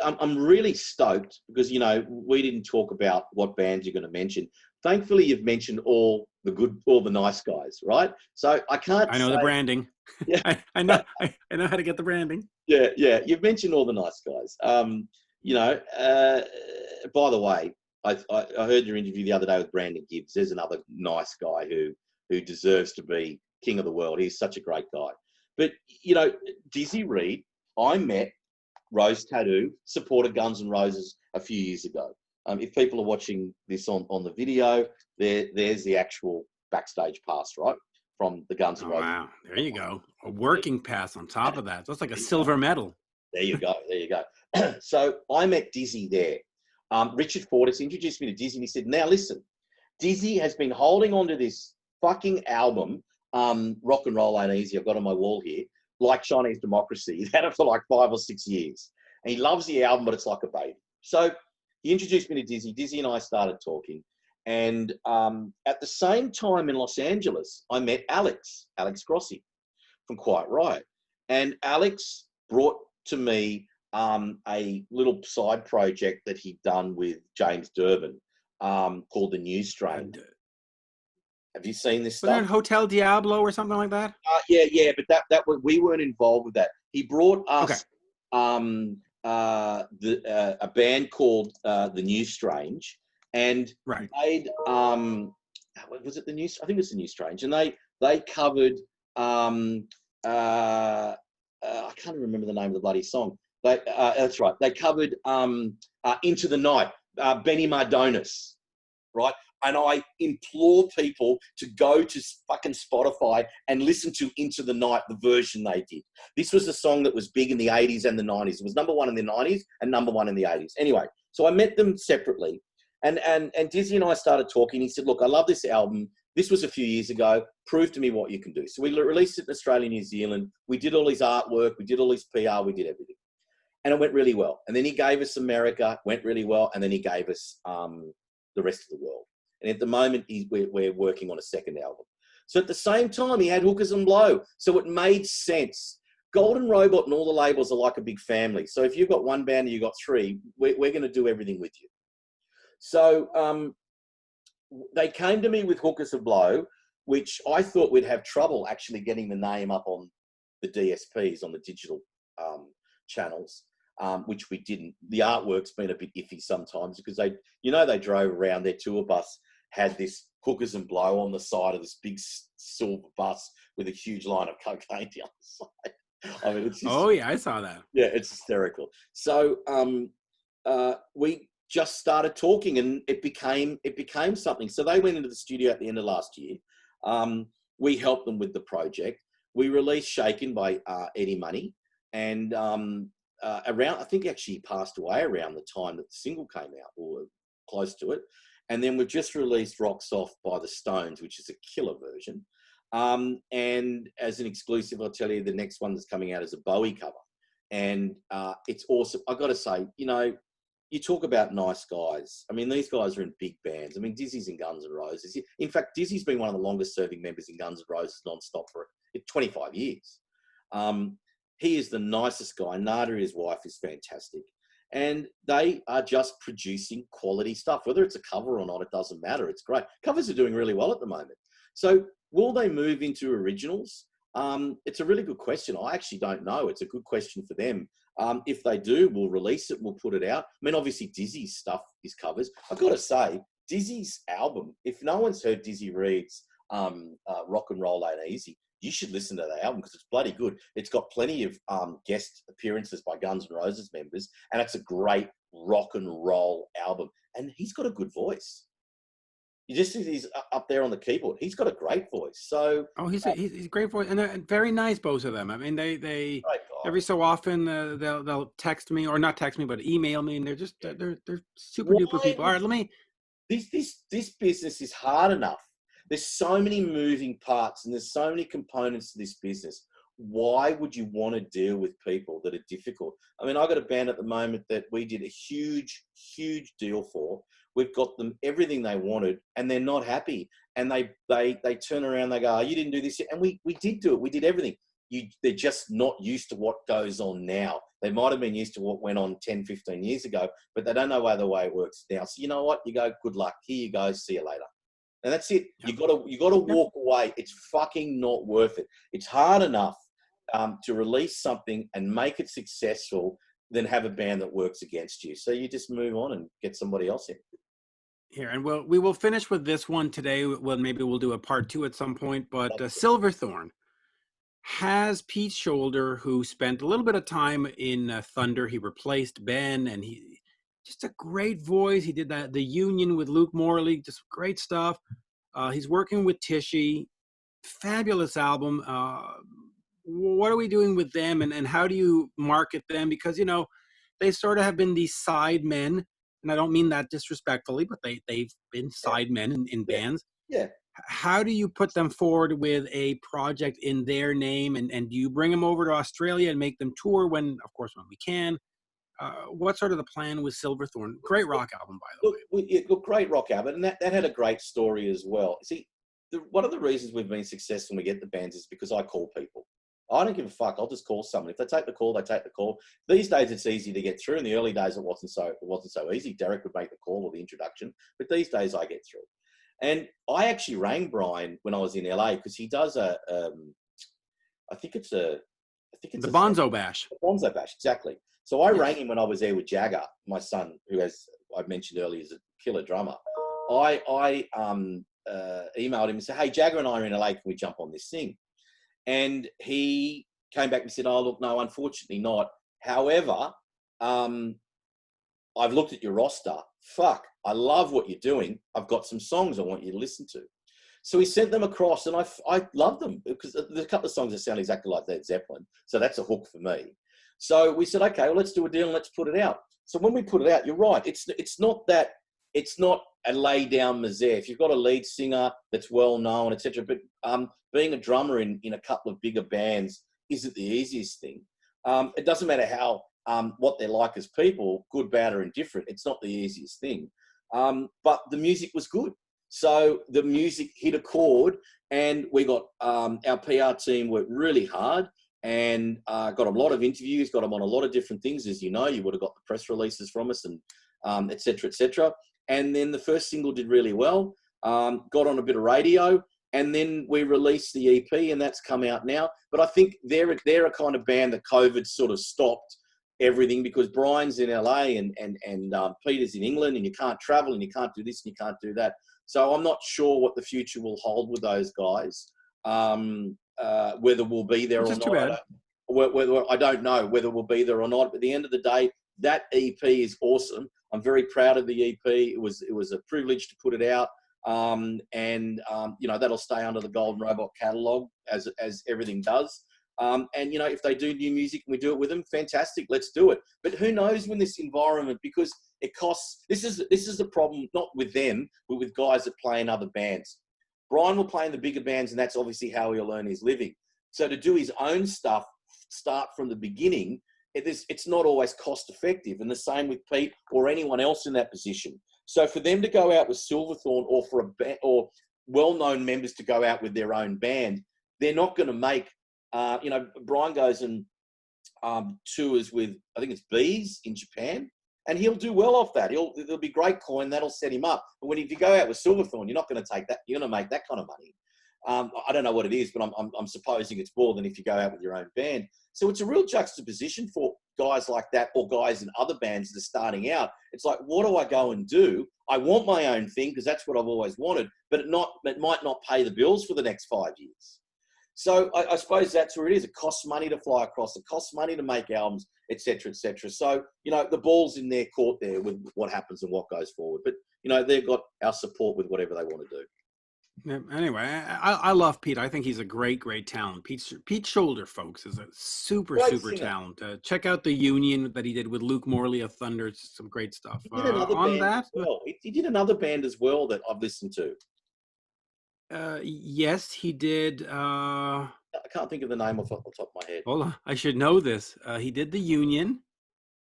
I'm really stoked because, you know, we didn't talk about what bands you're going to mention. Thankfully, you've mentioned all the nice guys, right? So I can't I know say, the branding. yeah, I know how to get the branding. yeah. You've mentioned all the nice guys. You know, by the way, I heard your interview the other day with Brandon Gibbs. There's another nice guy who deserves to be king of the world. He's such a great guy. But, you know, Dizzy Reed, I met Rose Tattoo, supported Guns N' Roses a few years ago. If people are watching this on the video, there's the actual backstage pass, right, from the Guns N' Oh, Roses. wow. There you go. A working pass on top of that. So it's like a silver medal. There you go. There you go. So I met Dizzy there. Richard Fortis introduced me to Dizzy and he said, now listen, Dizzy has been holding on to this fucking album, Rock and Roll Ain't Easy, I've got on my wall here, like Chinese Democracy. He's had it for like 5 or 6 years. And he loves the album, but it's like a baby. So he introduced me to Dizzy. Dizzy and I started talking. And at the same time in Los Angeles, I met Alex Grossi from Quiet Riot. And Alex brought to me a little side project that he'd done with James Durbin called The New Strain. Have you seen this Was there stuff? in Hotel Diablo or something like that? Yeah, but we weren't involved with that. He brought us Okay. a band called The New Strange, and Right. they'd was it the New? I think it was The New Strange, and they covered I can't remember the name of the bloody song. That's right. They covered Into the Night, Benny Mardonis, right? And I implore people to go to fucking Spotify and listen to Into the Night, the version they did. This was a song that was big in the 80s and the 90s. It was number 1 in the 90s and number 1 in the 80s. Anyway, so I met them separately. And Dizzy and I started talking. He said, look, I love this album. This was a few years ago. Prove to me what you can do. So we released it in Australia, New Zealand. We did all his artwork. We did all his PR. We did everything. And it went really well. And then he gave us America, went really well. And then he gave us the rest of the world. And at the moment, we're working on a second album. So at the same time, he had Hookers and Blow. So it made sense. Golden Robot and all the labels are like a big family. So if you've got one band and you've got 3, we're going to do everything with you. So they came to me with Hookers and Blow, which I thought we'd have trouble actually getting the name up on the DSPs, on the digital channels. Which we didn't. The artwork's been a bit iffy sometimes because they drove around, their tour bus had this Hookers and Blow on the side of this big silver bus with a huge line of cocaine down the side. I mean, it's just, I saw that. Yeah, it's hysterical. So we just started talking and it became something. So they went into the studio at the end of last year. We helped them with the project. We released Shaken by Eddie Money, and I think actually he passed away around the time that the single came out or close to it. And then we've just released Rocks Off by the Stones, which is a killer version. And as an exclusive, I'll tell you the next one that's coming out is a Bowie cover. And it's awesome. I've got to say, you talk about nice guys. I mean, these guys are in big bands. I mean, Dizzy's in Guns N' Roses. In fact, Dizzy's been one of the longest serving members in Guns N' Roses non-stop for 25 years. He is the nicest guy. Nada, his wife, is fantastic. And they are just producing quality stuff. Whether it's a cover or not, it doesn't matter. It's great. Covers are doing really well at the moment. So will they move into originals? It's a really good question. I actually don't know. It's a good question for them. If they do, we'll release it. We'll put it out. I mean, obviously, Dizzy's stuff is covers. I've got to say, Dizzy's album, if no one's heard Dizzy Reed's Rock and Roll Ain't Easy, you should listen to that album because it's bloody good. It's got plenty of guest appearances by Guns N' Roses members, and it's a great rock and roll album. And he's got a good voice. You just see he's up there on the keyboard. He's got a great voice. So, Oh, he's a great voice, and they're very nice, both of them. I mean, they great guy. every so often they'll text me, or not text me, but email me, and they're just they're super duper Why people. All right, let me. this business is hard enough. There's so many moving parts and there's so many components to this business. Why would you want to deal with people that are difficult? I mean, I've got a band at the moment that we did a huge, huge deal for. We've got them everything they wanted, and they're not happy. And they turn around, they go, "Oh, you didn't do this yet." And we did do it. We did everything. They're just not used to what goes on now. They might have been used to what went on 10, 15 years ago, but they don't know the way it works now. So you know what? You go, good luck. Here you go. See you later. And that's it. You gotta walk away. It's fucking not worth it. It's hard enough to release something and make it successful than have a band that works against you. So you just move on and get somebody else in. Here, and we will finish with this one today. Well, maybe we'll do a part 2 at some point. But Silverthorne has Pete Shoulder, who spent a little bit of time in Thunder. He replaced Ben, and he just a great voice. He did the Union with Luke Morley, just great stuff. He's working with Tishy, fabulous album. What are we doing with them, and how do you market them? Because they sort of have been these side men, and I don't mean that disrespectfully, but they've been side men in bands. Yeah. How do you put them forward with a project in their name, and do you bring them over to Australia and make them tour when we can? What's sort of the plan with Silverthorne? Great rock album, by the way. Look, great rock album, and that had a great story as well. See, one of the reasons we've been successful when we get the bands is because I call people. I don't give a fuck. I'll just call someone. If they take the call, they take the call. These days, it's easy to get through. In the early days, it wasn't so easy. Derek would make the call or the introduction, but these days, I get through. And I actually rang Brian when I was in LA because he does I think it's the Bonzo Bash. Bonzo Bash, exactly. So I rang him when I was there with Jagger, my son, who, as I mentioned earlier, is a killer drummer. I emailed him and said, "Hey, Jagger and I are in LA. Can we jump on this thing?" And he came back and said, "Oh, look, no, unfortunately not. However, I've looked at your roster. Fuck, I love what you're doing. I've got some songs I want you to listen to." So he sent them across, and I love them because there's a couple of songs that sound exactly like Led Zeppelin. So that's a hook for me. So we said, okay, well, let's do a deal and let's put it out. So when we put it out, you're right. It's not a lay down misère. If you've got a lead singer that's well known, etc. But being a drummer in a couple of bigger bands isn't the easiest thing. It doesn't matter how what they're like as people, good, bad, or indifferent. It's not the easiest thing. But the music was good. So the music hit a chord, and we got our PR team worked really hard and got a lot of interviews, got them on a lot of different things. As you know, you would have got the press releases from us and et cetera, et cetera. And then the first single did really well, got on a bit of radio, and then we released the EP, and that's come out now. But I think they're a kind of band that COVID sort of stopped everything because Brian's in LA and Peter's in England, and you can't travel and you can't do this and you can't do that. So I'm not sure what the future will hold with those guys, whether we'll be there or not. I don't know whether we'll be there or not. But at the end of the day, that EP is awesome. I'm very proud of the EP. It was a privilege to put it out. That'll stay under the Golden Robot catalogue as everything does. If they do new music and we do it with them, fantastic, let's do it. But who knows when this environment, because it costs, this is the problem, not with them, but with guys that play in other bands. Brian will play in the bigger bands, and that's obviously how he'll earn his living. So to do his own stuff, start from the beginning, it's not always cost effective. And the same with Pete or anyone else in that position. So for them to go out with Silverthorne or for a band or well-known members to go out with their own band, they're not going to make, Brian goes and tours with, I think it's Bees in Japan, and he'll do well off that. There'll be great coin, that'll set him up. But if you go out with Silverthorne, you're not going to take that. You're going to make that kind of money. I don't know what it is, but I'm supposing it's more than if you go out with your own band. So it's a real juxtaposition for guys like that, or guys in other bands that are starting out. It's like, what do I go and do? I want my own thing because that's what I've always wanted, but it might not pay the bills for the next 5 years. So I suppose that's where it is. It costs money to fly across. It costs money to make albums, et cetera, et cetera. So, the ball's in their court there with what happens and what goes forward. But, they've got our support with whatever they want to do. Yeah, anyway, I love Pete. I think he's a great, great talent. Pete Shoulder, folks, is a super, Great super singer. talent. Check out the Union that he did with Luke Morley of Thunder. It's some great stuff. He did another band as well. He did another band as well that I've listened to. Yes, he did. I can't think of the name off the top of my head. Hold on, I should know this. He did the Union.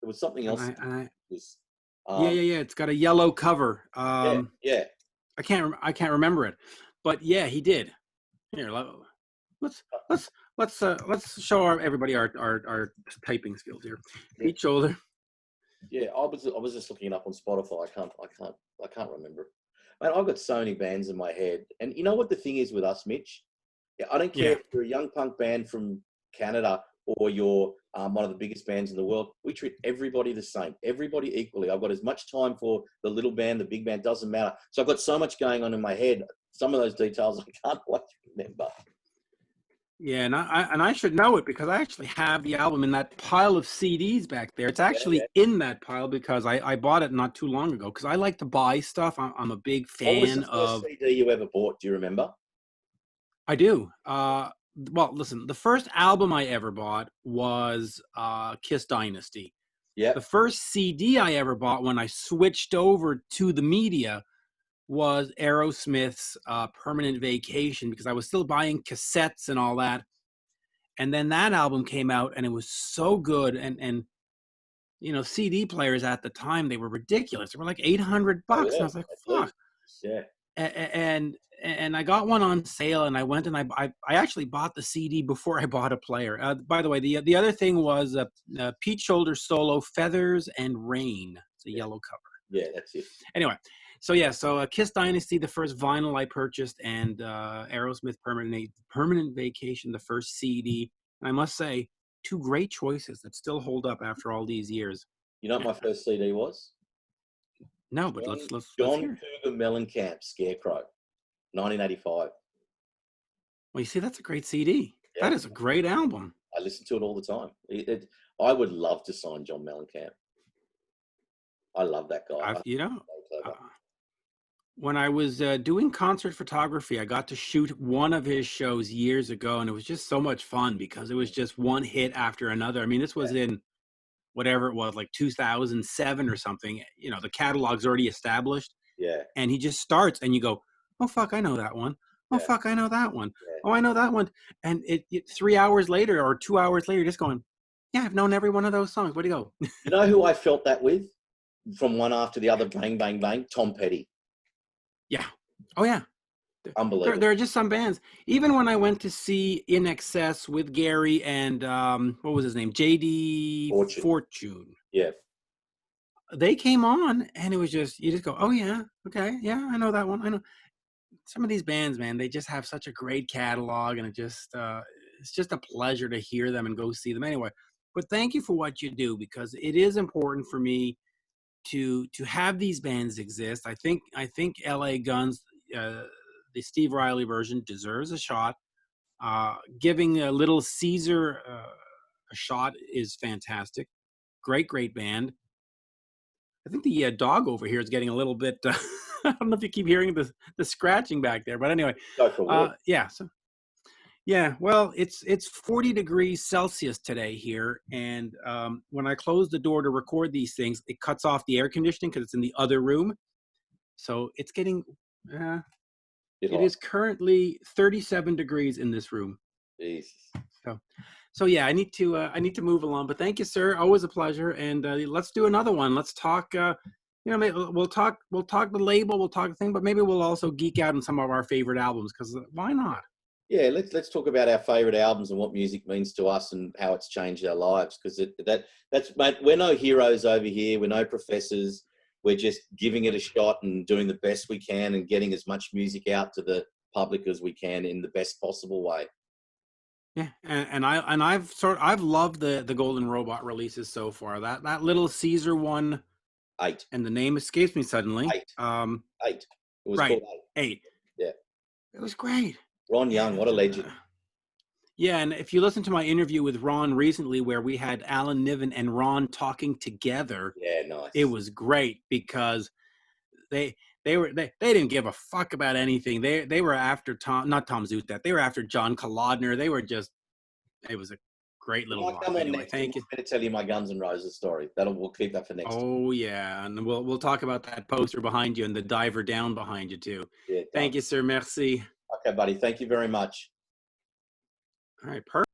There was something else. Yeah. It's got a yellow cover. Yeah. I can't remember it, but yeah, he did. Here, let's show everybody our typing skills here. Pete Shoulder. Yeah, I was just looking it up on Spotify. I can't remember. Man, I've got so many bands in my head, and you know what the thing is with us, Mitch? Yeah, I don't care if you're a young punk band from Canada or you're one of the biggest bands in the world. We treat everybody the same, everybody equally. I've got as much time for the little band, the big band, doesn't matter. So I've got so much going on in my head. Some of those details I can't quite remember. Yeah, and I should know it because I actually have the album in that pile of CDs back there. It's actually in that pile because I bought it not too long ago because I like to buy stuff. I'm a big fan of... What was the first CD you ever bought? Do you remember? I do. Well, listen, the first album I ever bought was Kiss Dynasty. Yeah. The first CD I ever bought when I switched over to the media was Aerosmith's Permanent Vacation because I was still buying cassettes and all that. And then that album came out and it was so good. And CD players at the time, they were ridiculous. They were like $800. Oh, yeah. And I was like, fuck. Yeah. And I got one on sale and I went and I actually bought the CD before I bought a player. By the way, the other thing was Pete Shoulder solo, Feathers and Rain. It's a yellow cover. Yeah, that's it. Anyway, so Kiss Dynasty, the first vinyl I purchased, and Aerosmith Permanent Vacation, the first CD. And I must say, two great choices that still hold up after all these years. You know what my first CD was? No, but let's John hear Cougar Mellencamp, Scarecrow, 1985. Well, you see, that's a great CD. Yeah. That is a great album. I listen to it all the time. I would love to sign John Mellencamp. I love that guy. When I was doing concert photography, I got to shoot one of his shows years ago, and it was just so much fun because it was just one hit after another. I mean, this was in whatever it was, like 2007 or something. The catalog's already established. Yeah. And he just starts, and you go, oh, fuck, I know that one. Oh, fuck, I know that one. Yeah. Oh, I know that one. And it 3 hours later or 2 hours later, just going, yeah, I've known every one of those songs. Where'd he go? You know who I felt that with? From one after the other, bang, bang, bang, Tom Petty. Yeah. Oh, yeah. Unbelievable. There are just some bands. Even when I went to see In Excess with Gary and, what was his name? J.D. Fortune. Yeah. They came on, and it was just, you just go, oh, yeah, okay, yeah, I know that one. I know. Some of these bands, man, they just have such a great catalog, and it's just a pleasure to hear them and go see them anyway. But thank you for what you do, because it is important for me to have these bands exist. I think L.A. Guns, the Steve Riley version, deserves a shot. Giving a Little Caesar a shot is fantastic. Great band. I think the dog over here is getting a little bit. I don't know if you keep hearing the scratching back there, but anyway, yeah. So, yeah. Well, it's 40 degrees Celsius today here, and when I close the door to record these things, it cuts off the air conditioning because it's in the other room. So it's getting. It is currently 37 degrees in this room. Jesus. So yeah, I need to move along. But thank you, sir. Always a pleasure. And let's do another one. Let's talk. Maybe we'll talk the label, we'll talk the thing, but maybe we'll also geek out on some of our favorite albums, because why not? Yeah, let's talk about our favorite albums and what music means to us and how it's changed our lives. Because that's mate, we're no heroes over here. We're no professors. We're just giving it a shot and doing the best we can and getting as much music out to the public as we can in the best possible way. Yeah, I've loved the Golden Robot releases so far. That Little Caesar one, 8. and the name escapes me suddenly. 8. 8. It was Right, called 8. 8. Yeah. It was great. Ron Young, what a legend. Yeah, and if you listen to my interview with Ron recently, where we had Alan Niven and Ron talking together, Yeah, nice. it was great because they they didn't give a fuck about anything. They were after not Tom Zutaut. They were after John Kolodner. They were just, it was a great little I'll walk. come on Anyway, next. thank you. I'm going to tell you my Guns N' Roses story. We'll keep that for next time. Oh yeah, and we'll talk about that poster behind you and the diver down behind you too. Yeah, Thank you, sir. Merci. Okay, buddy. Thank you very much. All right, perfect.